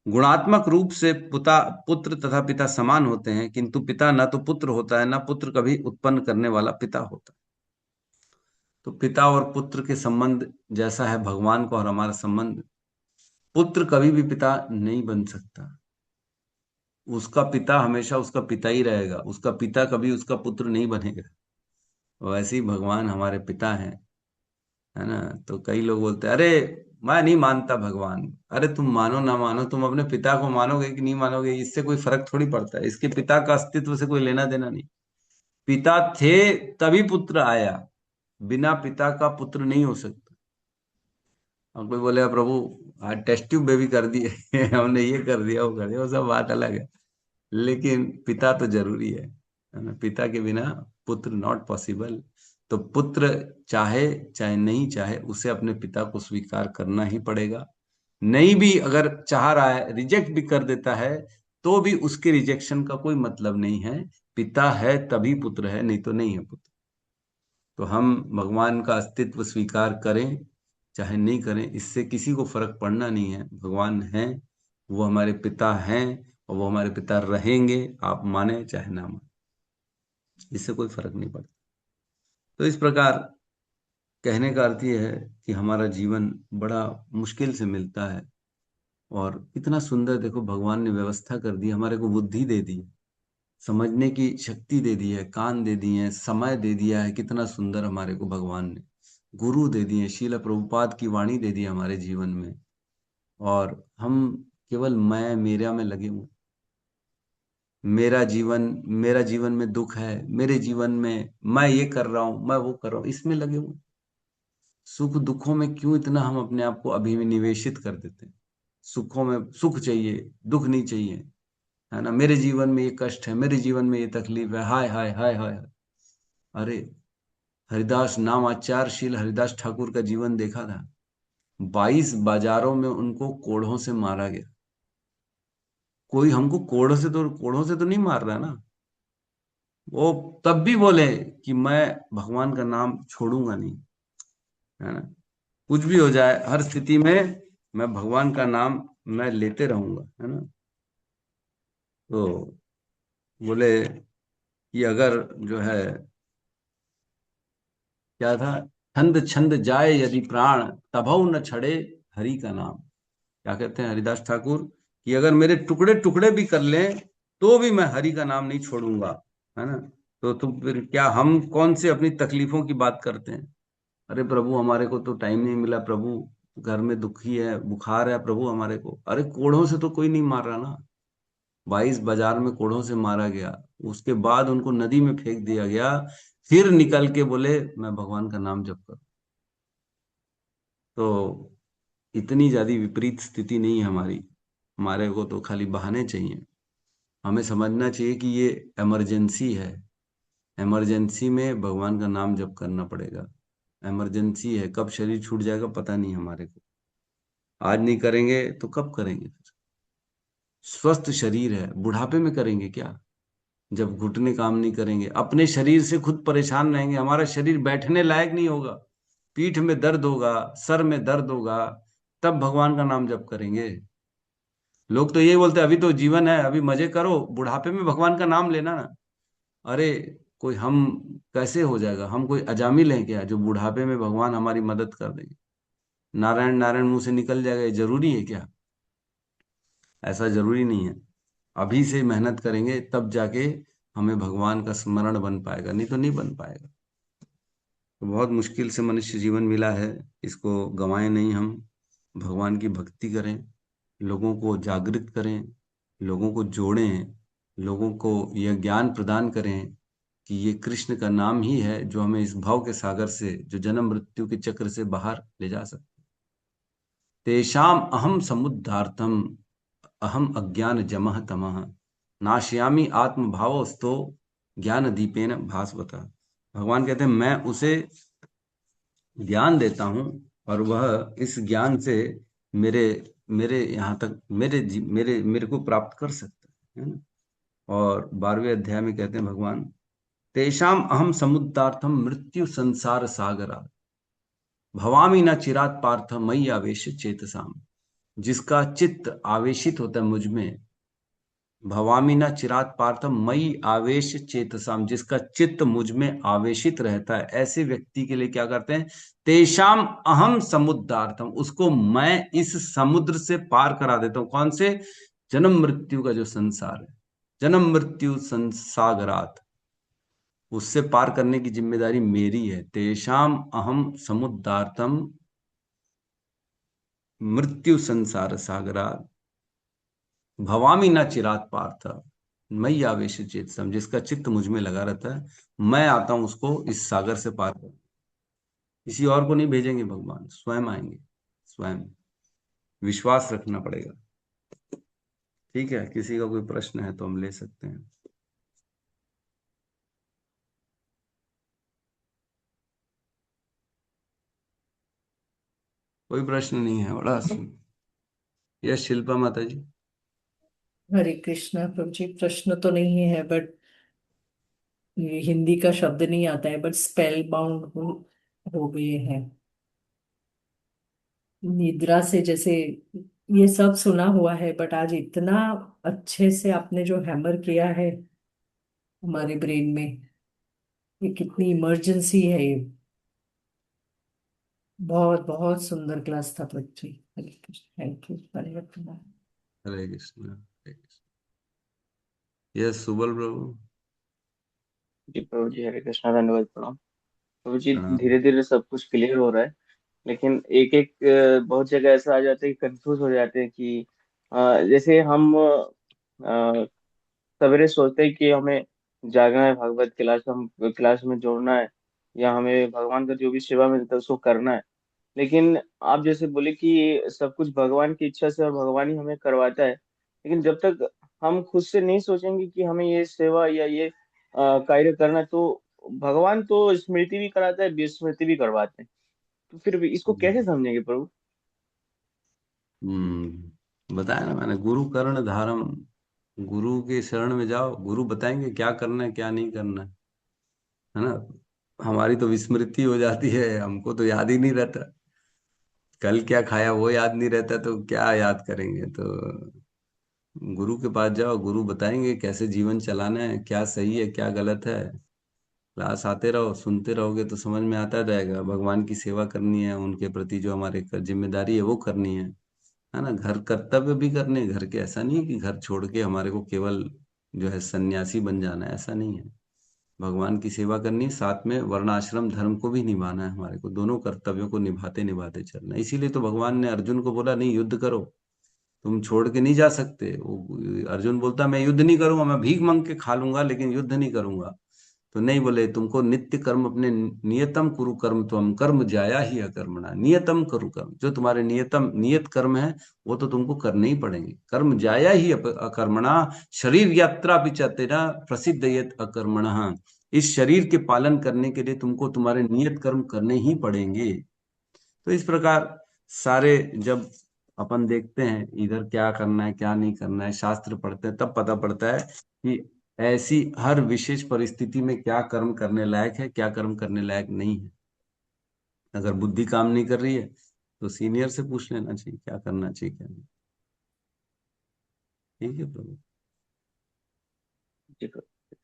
गुणात्मक रूप से पिता पुत्र तथा पिता समान होते हैं, किंतु पिता न तो पुत्र होता है न पुत्र कभी उत्पन्न करने वाला पिता होता है। तो पिता और पुत्र के संबंध जैसा है भगवान का और हमारा संबंध, पुत्र कभी भी पिता नहीं बन सकता। उसका पिता हमेशा उसका पिता ही रहेगा, उसका पिता कभी उसका पुत्र नहीं बनेगा। वैसे ही भगवान हमारे पिता हैं, है ना। तो कई लोग बोलते हैं अरे मैं नहीं मानता भगवान। अरे तुम मानो ना मानो, तुम अपने पिता को मानोगे कि नहीं मानोगे, इससे कोई फर्क थोड़ी पड़ता है। इसके पिता का अस्तित्व से कोई लेना देना नहीं। पिता थे तभी पुत्र आया, बिना पिता का पुत्र नहीं हो सकता। अब कोई बोलेगा प्रभु आज टेस्ट ट्यूब बेबी कर दिए हमने ये कर दिया वो कर दिया, वो सब बात अलग है। लेकिन पिता तो जरूरी है ना। पिता के बिना पुत्र नॉट पॉसिबल। तो पुत्र चाहे चाहे नहीं चाहे उसे अपने पिता को स्वीकार करना ही पड़ेगा। नहीं भी अगर चाह रहा है, रिजेक्ट भी कर देता है, तो भी उसके रिजेक्शन का कोई मतलब नहीं है। पिता है तभी पुत्र है, नहीं तो नहीं है पुत्र। तो हम भगवान का अस्तित्व स्वीकार करें चाहे नहीं करें, इससे किसी को फर्क पड़ना नहीं है। भगवान हैं, वो हमारे पिता हैं और वो हमारे पिता रहेंगे, आप माने चाहे ना माने, इससे कोई फर्क नहीं पड़ता। तो इस प्रकार कहने का अर्थ ये है कि हमारा जीवन बड़ा मुश्किल से मिलता है, और इतना सुंदर देखो भगवान ने व्यवस्था कर दी, हमारे को बुद्धि दे दी, समझने की शक्ति दे दी है, कान दे दिए हैं, समय दे दिया है। कितना सुंदर हमारे को भगवान ने गुरु दे दिए, शील प्रभुपाद की वाणी दे दी हमारे जीवन में, और हम केवल मैं मेरा में लगे हुए। मेरा जीवन में दुख है, मेरे जीवन में मैं ये कर रहा हूं, मैं वो कर रहा हूं, इसमें लगे हुए। सुख दुखों में क्यों इतना हम अपने आप को अभिनिवेशित कर देते हैं। सुखों में सुख चाहिए, दुख नहीं चाहिए, है ना। मेरे जीवन में ये कष्ट है, मेरे जीवन में ये तकलीफ है, हाय हाय हाय हाय। अरे हरिदास नाम आचार्यशील हरिदास ठाकुर का जीवन देखा था। 22 बाजारों में उनको कोड़ों से मारा गया। कोई हमको कोड़ों से तो नहीं मार रहा ना। वो तब भी बोले कि मैं भगवान का नाम छोड़ूंगा नहीं, है ना। कुछ भी हो जाए, हर स्थिति में मैं भगवान का नाम मैं लेते रहूंगा, है ना। तो बोले कि अगर जो है क्या था, छंद छंद जाए यदि प्राण तभौ न छड़े हरि का नाम। क्या कहते हैं हरिदास ठाकुर कि अगर मेरे टुकड़े टुकड़े भी कर लें तो भी मैं हरि का नाम नहीं छोड़ूंगा, है ना। तो तुम फिर क्या, हम कौन से अपनी तकलीफों की बात करते हैं। अरे प्रभु हमारे को तो टाइम नहीं मिला, प्रभु घर में दुखी है, बुखार है प्रभु हमारे को। अरे कोढ़ों से तो कोई नहीं मार रहा ना। 22 बाजार में कोढ़ों से मारा गया, उसके बाद उनको नदी में फेंक दिया गया, फिर निकल के बोले मैं भगवान का नाम जप करूं। तो इतनी ज्यादा विपरीत स्थिति नहीं है हमारी। हमारे को तो खाली बहाने चाहिए। हमें समझना चाहिए कि ये इमरजेंसी है। इमरजेंसी में भगवान का नाम जप करना पड़ेगा। इमरजेंसी है, कब शरीर छूट जाएगा पता नहीं हमारे को। आज नहीं करेंगे तो कब करेंगे फिर। स्वस्थ शरीर है, बुढ़ापे में करेंगे क्या, जब घुटने काम नहीं करेंगे, अपने शरीर से खुद परेशान रहेंगे, हमारा शरीर बैठने लायक नहीं होगा, पीठ में दर्द होगा, सर में दर्द होगा, तब भगवान का नाम जप करेंगे। लोग तो यही बोलते हैं अभी तो जीवन है, अभी मजे करो, बुढ़ापे में भगवान का नाम लेना ना। अरे कोई हम कैसे हो जाएगा, हम कोई अजामिल हैं क्या जो बुढ़ापे में भगवान हमारी मदद कर देंगे। नारायण नारायण मुंह से निकल जाएगा, ये जरूरी है क्या। ऐसा जरूरी नहीं है। अभी से मेहनत करेंगे तब जाके हमें भगवान का स्मरण बन पाएगा, नहीं तो नहीं बन पाएगा। तो बहुत मुश्किल से मनुष्य जीवन मिला है, इसको गंवाएं नहीं। हम भगवान की भक्ति करें, लोगों को जागृत करें, लोगों को जोड़ें, लोगों को यह ज्ञान प्रदान करें कि ये कृष्ण का नाम ही है जो हमें इस भाव के सागर से, जो जन्म मृत्यु के चक्र से बाहर ले जा सकते। तेषाम अहम समुद्धार्थम अहम अज्ञान जमह तमः नाशयामी आत्म भावस्तो ज्ञान दीपेन भास्वता। भगवान कहते हैं मैं उसे ज्ञान देता हूं और वह इस ज्ञान से मेरे मेरे यहाँ तक मेरे को प्राप्त कर सकता है ना। और 12वें अध्याय में कहते हैं भगवान, तेषाम अहम समुद्रार्थम मृत्यु संसार सागरा भवामी न चिरात पार्थ मयि आवेश चेतसाम। जिसका चित्त आवेशित होता है मुझ में, भवामी न चिरात पार्थ मयि आवेश चेतसाम, जिसका चित्त मुझ में आवेशित रहता है, ऐसे व्यक्ति के लिए क्या करते हैं, तेषाम अहम समुद्रार्थम, उसको मैं इस समुद्र से पार करा देता हूं। कौन से? जन्म मृत्यु का जो संसार है, जन्म मृत्यु संसागरात, उससे पार करने की जिम्मेदारी मेरी है। तेषाम अहम समुद्रार्थम मृत्यु संसार सागरात भवामी न चिरात पार्थ मयि आवेश चेतसम, जिसका चित्त मुझ में लगा रहता है, मैं आता हूं उसको इस सागर से पार कर। किसी और को नहीं भेजेंगे भगवान, स्वयं आएंगे, स्वयं। विश्वास रखना पड़ेगा। ठीक है, किसी का कोई प्रश्न है तो हम ले सकते हैं। कोई प्रश्न नहीं है? बड़ा यस शिल्पा माता जी। हरे कृष्णा प्रभु जी, प्रश्न तो नहीं है, बट ये हिंदी का शब्द नहीं आता है, बट स्पेल बाउंड हो गए हैं निद्रा से। जैसे ये सब सुना हुआ है, बट आज इतना अच्छे से आपने जो हैमर किया है हमारे ब्रेन में, ये कितनी इमरजेंसी है ये। बहुत बहुत सुंदर क्लास था प्रभु जी। Hare Krishna, thank you, Hare Krishna. Hare Krishna, Hare Krishna. Yes Subal प्रभु। जी प्रभु जी, हरे कृष्णा, धन्यवाद प्रणाम। प्रभु जी, प्रणाम। धीरे धीरे सब कुछ क्लियर हो रहा है, लेकिन एक एक बहुत जगह ऐसा आ जाता है कि कंफ्यूज हो जाते हैं कि जैसे हम सवेरे सोचते हैं कि हमें जागना है, भागवत क्लास हम क्लास में जोड़ना है, या हमें भगवान का जो भी सेवा मिलता है उसको करना है। लेकिन आप जैसे बोले कि सब कुछ भगवान की इच्छा से और भगवान ही हमें करवाता है, लेकिन जब तक हम खुद से नहीं सोचेंगे कि हमें ये सेवा या ये कार्य करना है, तो भगवान तो स्मृति भी कराता है, विस्मृति भी करवाते हैं। तो फिर भी इसको कैसे समझेंगे प्रभु? बताया ना मैंने, गुरु कर्ण धारम। गुरु के शरण में जाओ, गुरु बताएंगे क्या करना है क्या नहीं करना है ना। हमारी तो विस्मृति हो जाती है, हमको तो याद ही नहीं रहता, कल क्या खाया वो याद नहीं रहता, तो क्या याद करेंगे। तो गुरु के पास जाओ, गुरु बताएंगे कैसे जीवन चलाना है, क्या सही है क्या गलत है। क्लास आते रहो, सुनते रहोगे तो समझ में आता रहेगा। भगवान की सेवा करनी है, उनके प्रति जो हमारे जिम्मेदारी है वो करनी है ना। घर कर्तव्य भी करने, घर के, ऐसा नहीं है कि घर छोड़ के हमारे को केवल जो है सन्यासी बन जाना है, ऐसा नहीं है। भगवान की सेवा करनी है, साथ में वर्णाश्रम धर्म को भी निभाना है हमारे को, दोनों कर्तव्यों को निभाते निभाते चलना है। इसीलिए तो भगवान ने अर्जुन को बोला, नहीं युद्ध करो, तुम छोड़ के नहीं जा सकते। वो अर्जुन बोलता मैं युद्ध नहीं करूंगा, मैं भीख मांग के खा लूंगा लेकिन युद्ध नहीं करूंगा। तो नहीं, बोले तुमको नित्य कर्म अपने नियतम कुरु कर्म त्वम कर्म जाया ही अकर्मणा। नियतम करु कर्म, जो तुम्हारे नियतम नियत कर्म है वो तो तुमको करने ही पड़ेंगे। कर्म जाया ही अकर्मणा शरीर यात्रा पिचतेना प्रसिद्ध यत अकर्मणः। इस शरीर के पालन करने के लिए तुमको तुम्हारे नियत कर्म करने ही पड़ेंगे। तो इस प्रकार सारे जब अपन देखते हैं इधर क्या करना है क्या नहीं करना है, शास्त्र पढ़ते हैं, तब पता पड़ता है कि ऐसी हर विशेष परिस्थिति में क्या कर्म करने लायक है, क्या कर्म करने लायक नहीं है। अगर बुद्धि काम नहीं कर रही है तो सीनियर से पूछ लेना चाहिए क्या करना चाहिए क्या नहीं। ठीक है प्रभु। जी प्रभु।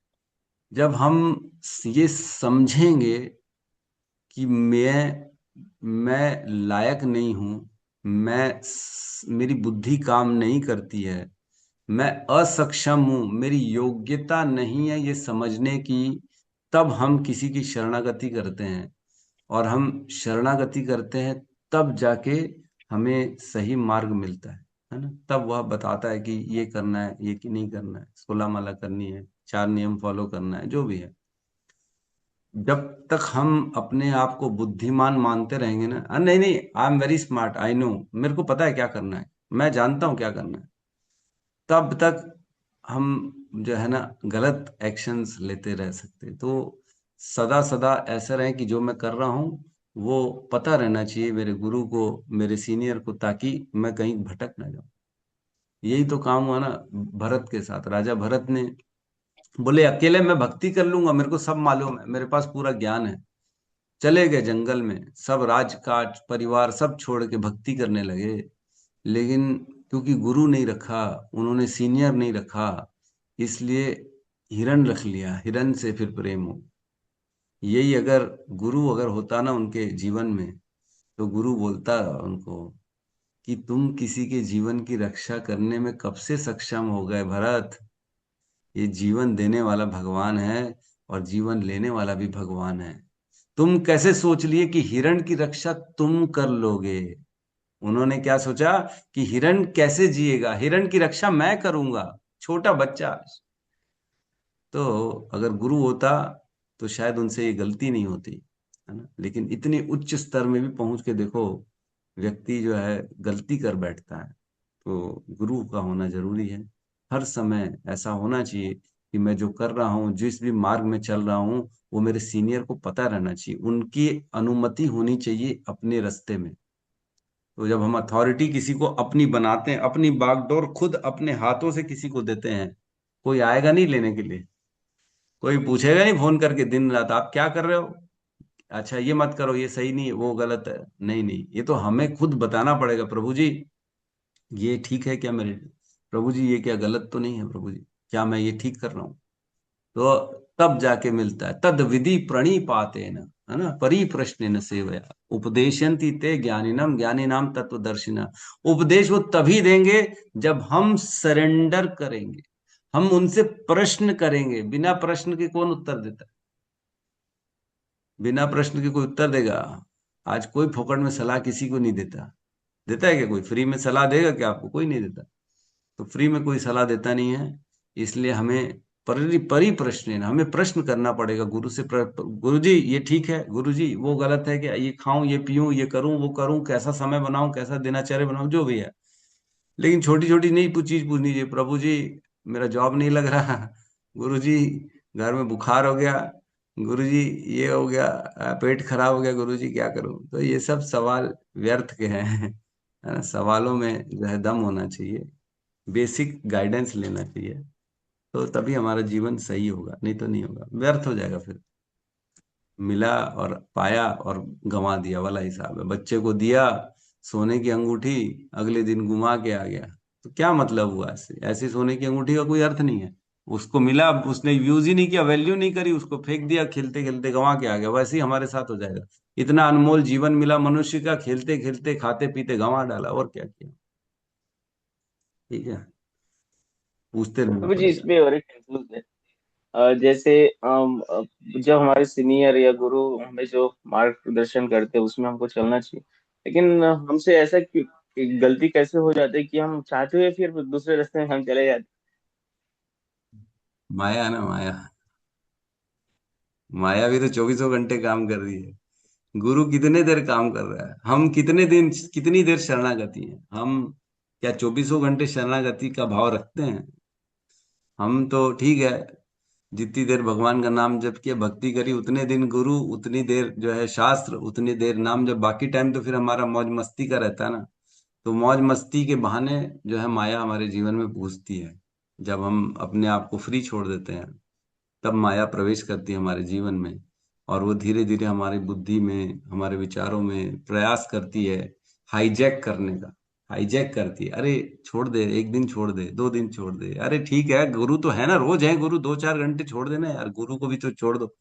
जब हम ये समझेंगे कि मैं लायक नहीं हूं, मेरी बुद्धि काम नहीं करती है, मैं असक्षम हूं, मेरी योग्यता नहीं है ये समझने की, तब हम किसी की शरणागति करते हैं। और हम शरणागति करते हैं तब जाके हमें सही मार्ग मिलता है ना। तब वह बताता है कि ये करना है ये कि नहीं करना है, 16 माला करनी है, 4 नियम फॉलो करना है, जो भी है। जब तक हम अपने आप को बुद्धिमान मानते रहेंगे ना, नहीं नहीं I am very smart, I know, मेरे को पता है क्या करना है, मैं जानता हूं क्या करना है, तब तक हम जो है ना गलत एक्शंस लेते रह सकते। तो सदा सदा ऐसा रहे कि जो मैं कर रहा हूं वो पता रहना चाहिए मेरे गुरु को, मेरे सीनियर को, ताकि मैं कहीं भटक ना जाऊं। यही तो काम हुआ ना भरत के साथ। राजा भरत ने बोले अकेले मैं भक्ति कर लूंगा, मेरे को सब मालूम है, मेरे पास पूरा ज्ञान है। चले गए जंगल में, सब राजकाज परिवार सब छोड़ के भक्ति करने लगे। लेकिन क्योंकि गुरु नहीं रखा, उन्होंने सीनियर नहीं रखा, इसलिए हिरण रख लिया, हिरण से फिर प्रेम हो। यही अगर गुरु अगर होता ना उनके जीवन में, तो गुरु बोलता उनको कि तुम किसी के जीवन की रक्षा करने में कब से सक्षम हो गए भरत। ये जीवन देने वाला भगवान है और जीवन लेने वाला भी भगवान है। तुम कैसे सोच लिए कि हिरण की रक्षा तुम कर लोगे। उन्होंने क्या सोचा कि हिरण कैसे जिएगा, हिरण की रक्षा मैं करूंगा, छोटा बच्चा। तो अगर गुरु होता तो शायद उनसे ये गलती नहीं होती, है ना। लेकिन इतने उच्च स्तर में भी पहुंच के देखो, व्यक्ति जो है गलती कर बैठता है। तो गुरु का होना जरूरी है। हर समय ऐसा होना चाहिए कि मैं जो कर रहा हूँ, जिस भी मार्ग में चल रहा हूँ, वो मेरे सीनियर को पता रहना चाहिए, उनकी अनुमति होनी चाहिए अपने रास्ते में। तो जब हम अथॉरिटी किसी को अपनी बनाते हैं, अपनी बागडोर खुद अपने हाथों से किसी को देते हैं, कोई आएगा नहीं लेने के लिए, कोई पूछेगा नहीं फोन करके दिन रात आप क्या कर रहे हो, अच्छा ये मत करो, ये सही नहीं है, वो गलत है। नहीं नहीं, ये तो हमें खुद बताना पड़ेगा, प्रभु जी ये ठीक है क्या मेरे, प्रभु जी ये क्या गलत तो नहीं है, प्रभु जी क्या मैं ये ठीक कर रहा हूँ। तो तब जाके मिलता है। तद विधि प्रणिपाते न, है ना, परिप्रश्न न सेवया उपदेशंति ते ज्ञानिनम ज्ञानिनाम तत्वदर्शिना। उपदेश वो तभी देंगे जब हम सरेंडर करेंगे, हम उनसे प्रश्न करेंगे। बिना प्रश्न के कौन उत्तर देता है? बिना प्रश्न के कोई उत्तर देगा? आज कोई फोकट में सलाह किसी को नहीं देता। देता है क्या कोई? फ्री में सलाह देगा क्या आपको? कोई नहीं देता। तो फ्री में कोई सलाह देता नहीं है। इसलिए हमें परिप्रश्न, हमें प्रश्न करना पड़ेगा गुरु से। गुरु जी ये ठीक है, गुरु जी वो गलत है क्या, ये खाऊं ये पीऊं ये करूं वो करूं, कैसा समय बनाऊं कैसा दिनचर्या बनाऊं, जो भी है। लेकिन छोटी छोटी नहीं चीज पूछनी चाहिए। प्रभु जी मेरा जॉब नहीं लग रहा, गुरु जी घर में बुखार हो गया, गुरु जी ये हो गया, पेट खराब हो गया, गुरु जी क्या करूं। तो ये सब सवाल व्यर्थ के हैं, है ना। सवालों में जो है दम होना चाहिए, बेसिक गाइडेंस लेना चाहिए। तो तभी हमारा जीवन सही होगा, नहीं तो नहीं होगा, व्यर्थ हो जाएगा। फिर मिला और पाया और गंवा दिया वाला हिसाब है। बच्चे को दिया सोने की अंगूठी, अगले दिन गुमा के आ गया, तो क्या मतलब हुआ? ऐसे ऐसी सोने की अंगूठी का कोई अर्थ नहीं है। उसको मिला, उसने यूज ही नहीं किया, वैल्यू नहीं करी, उसको फेंक दिया, खेलते खेलते गंवा के आ गया। वैसे ही हमारे साथ हो जाएगा। इतना अनमोल जीवन मिला मनुष्य का, खेलते खेलते खाते पीते गंवा डाला, और क्या किया। ठीक है, पूछते रहना प्रभु जी पड़ेगा। इसमें और एक कंफ्यूज है। जैसे जब हमारे सीनियर या गुरु हमें जो मार्गदर्शन करते हैं उसमें हमको चलना चाहिए, लेकिन हमसे ऐसा क्यों, कि गलती कैसे हो जाती है कि हम चाहते हुए फिर दूसरे रास्ते में हम चले जाते माया है ना, माया। माया भी तो चौबीसों घंटे काम कर रही है। गुरु कितने देर काम कर रहा है, हम कितने दिन कितनी देर शरणागति है। हम क्या चौबीसों घंटे शरणागति का भाव रखते हैं? हम तो ठीक है, जितनी देर भगवान का नाम जप किया भक्ति करी, उतने दिन गुरु, उतनी देर जो है शास्त्र, उतनी देर नाम जब, बाकी टाइम तो फिर हमारा मौज मस्ती का रहता है ना। तो मौज मस्ती के बहाने जो है माया हमारे जीवन में घुसती है। जब हम अपने आप को फ्री छोड़ देते हैं, तब माया प्रवेश करती है हमारे जीवन में। और वो धीरे धीरे हमारी बुद्धि में, हमारे विचारों में प्रयास करती है हाईजैक करने का। हाईजैक करती है, अरे छोड़ दे, एक दिन छोड़ दे, दो दिन छोड़ दे, अरे ठीक है गुरु तो है ना, रोज है गुरु, दो चार घंटे छोड़ देना यार, गुरु को भी तो छोड़ दो,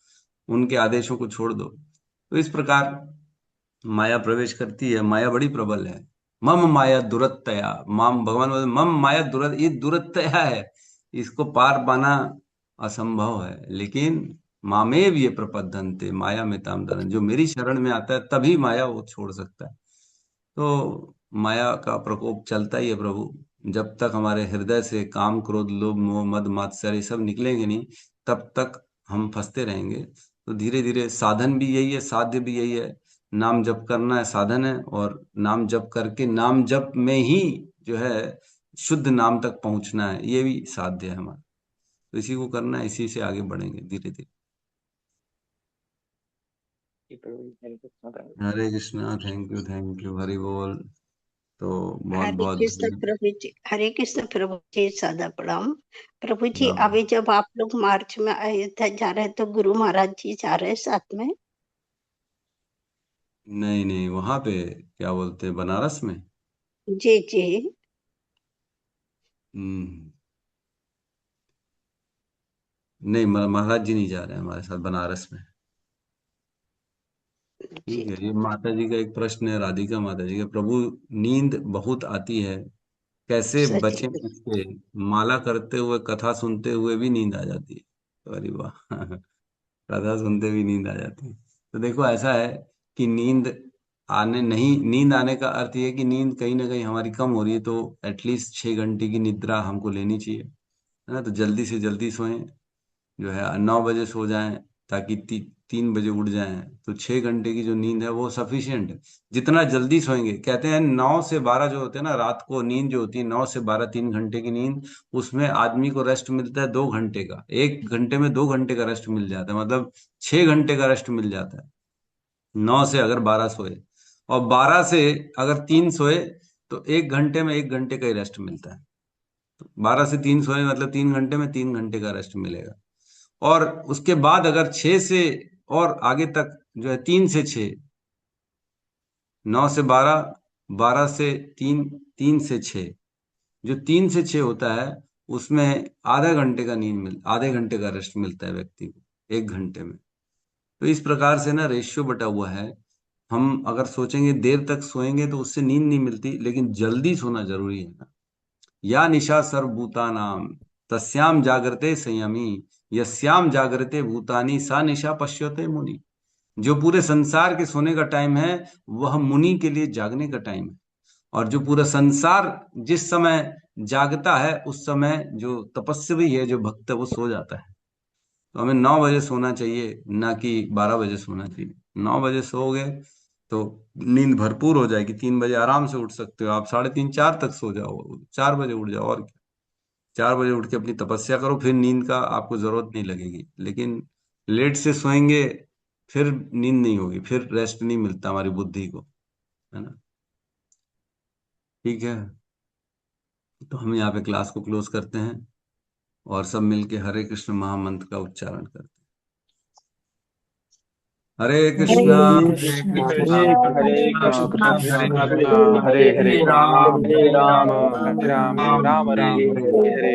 उनके आदेशों को छोड़ दो। तो इस प्रकार माया प्रवेश करती है। माया बड़ी प्रबल है। मम माया दुरत्तया, माम भगवान बोले मम माया दुरत, ये दुरत्तया है, इसको पार पाना असंभव है। लेकिन मामेव ये प्रपद्यन्ते माया में ताम तरन, जो मेरी शरण में आता है तभी माया वो छोड़ सकता है। तो माया का प्रकोप चलता ही है प्रभु। जब तक हमारे हृदय से काम क्रोध लोभ मोह मद मात्सर्य ये सब निकलेंगे नहीं, तब तक हम फंसते रहेंगे। तो धीरे धीरे साधन भी यही है, साध्य भी यही है। नाम जप करना है साधन है, और नाम जप करके नाम जप में ही जो है शुद्ध नाम तक पहुंचना है, ये भी साध्य है हमारा। तो इसी को करना है, इसी से आगे बढ़ेंगे धीरे धीरे। प्रभु जी, हरे कृष्णा हरे कृष्णा, थैंक यू, हरि बोल। तो बहुत हरे बहुत कृष्ण प्रभु जी, हरे कृष्ण प्रभु जी, सादा प्रणाम प्रभु जी। अभी जब आप लोग मार्च में अयोध्या जा रहे हैं तो गुरु महाराज जी जा रहे हैं साथ में? नहीं नहीं, वहां पे क्या बोलते हैं, बनारस में? जी जी। हम्म, नहीं, महाराज जी नहीं जा रहे हैं हमारे साथ बनारस में। जी ठीक है, ये माता जी का एक प्रश्न है, राधिका माता जी का। प्रभु, नींद बहुत आती है, कैसे सच बचें इससे? माला करते हुए, कथा सुनते हुए भी नींद आ जाती है। अरे वाह कथा सुनते भी नींद आ जाती है। तो देखो, ऐसा है कि नींद आने का अर्थ ये है कि नींद कहीं ना कहीं हमारी कम हो रही है, तो एटलीस्ट 6 घंटे की निद्रा हमको लेनी चाहिए, है ना। तो जल्दी से जल्दी सोएं, जो है 9 बजे सो जाएं, ताकि 3 बजे उठ जाएं। तो 6 घंटे की जो नींद है वो सफिशियंट है। जितना जल्दी सोएंगे, कहते हैं 9 से 12 जो होते हैं ना, रात को नींद जो होती है 9 से 12, 3 घंटे की नींद, उसमें आदमी को रेस्ट मिलता है 2 घंटे का। 1 घंटे में 2 घंटे का रेस्ट मिल जाता है, मतलब 6 घंटे का रेस्ट मिल जाता है। 9 से अगर 12 सोए, और 12 से अगर 3 सोए, तो 1 घंटे में 1 घंटे का ही रेस्ट मिलता है। तो 12 से 3 सोए मतलब 3 घंटे में 3 घंटे का रेस्ट मिलेगा। और उसके बाद अगर 6 से और आगे तक जो है, 3 से 6, 9 से 12, 12 से 3, 3 से 6, जो 3 से 6 होता है, उसमें आधे घंटे का रेस्ट मिलता है व्यक्ति को 1 घंटे में। तो इस प्रकार से ना रेशियो बटा हुआ है। हम अगर सोचेंगे देर तक सोएंगे तो उससे नींद नहीं मिलती, लेकिन जल्दी सोना जरूरी है ना। या निशा सर्वभूतानाम तस्याम जागृते संयमी, यस्याम जागृते भूतानि सा निशा पश्यते मुनि। जो पूरे संसार के सोने का टाइम है, वह मुनि के लिए जागने का टाइम है। और जो पूरा संसार जिस समय जागता है, उस समय जो तपस्वी है, जो भक्त है, वो सो जाता है। तो हमें 9 बजे सोना चाहिए, ना कि 12 बजे सोना चाहिए। 9 बजे सोओगे तो नींद भरपूर हो जाएगी, 3 बजे आराम से उठ सकते हो आप, 3:30 4 तक सो जाओ, 4 बजे उठ जाओ, और क्या। 4 बजे उठ के अपनी तपस्या करो, फिर नींद का आपको जरूरत नहीं लगेगी। लेकिन लेट से सोएंगे, फिर नींद नहीं होगी, फिर रेस्ट नहीं मिलता हमारी बुद्धि को, है ना। ठीक है, तो हम यहाँ पे क्लास को क्लोज करते हैं, और सब मिलके हरे कृष्ण महामंत्र का उच्चारण करते हैं। हरे कृष्णा, हरे हरे कृष्णा कृष्णा, हरे हरे हरे कृष्णा कृष्णा कृष्णा कृष्णा कृष्णा कृष्णा कृष्णा हरे हरे, हरे राम, हरे हरे राम राम, राम राम राम हरे हरे हरे, हरे। हरे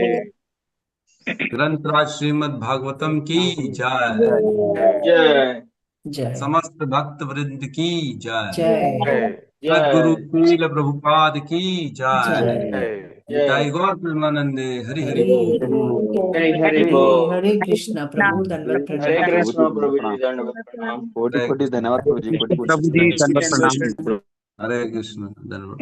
हरे। ग्रंथराज श्रीमद् भागवतम की जय। जय जय समस्त भक्त वृंद की जय। जय सद्गुरु जय शील प्रभुपाद की जय। जय निताई जय। गौर प्रेमानंदे, हरि हरि हरे बोल। हरे हरे हरे बोल। हरे कृष्णा प्रभु दंडवत हरे प्रणाम। प्रभु जी कृष्णा दंडवत प्रभु जी, प्रणाम। दंडवत प्रणाम। कोटि हरे कोटि कृष्ण, धन्यवाद प्रभु जी, कोटि कोटि प्रभु जी धन्यवाद। दंडवत प्रणाम। हरे कृष्ण, धन्यवाद।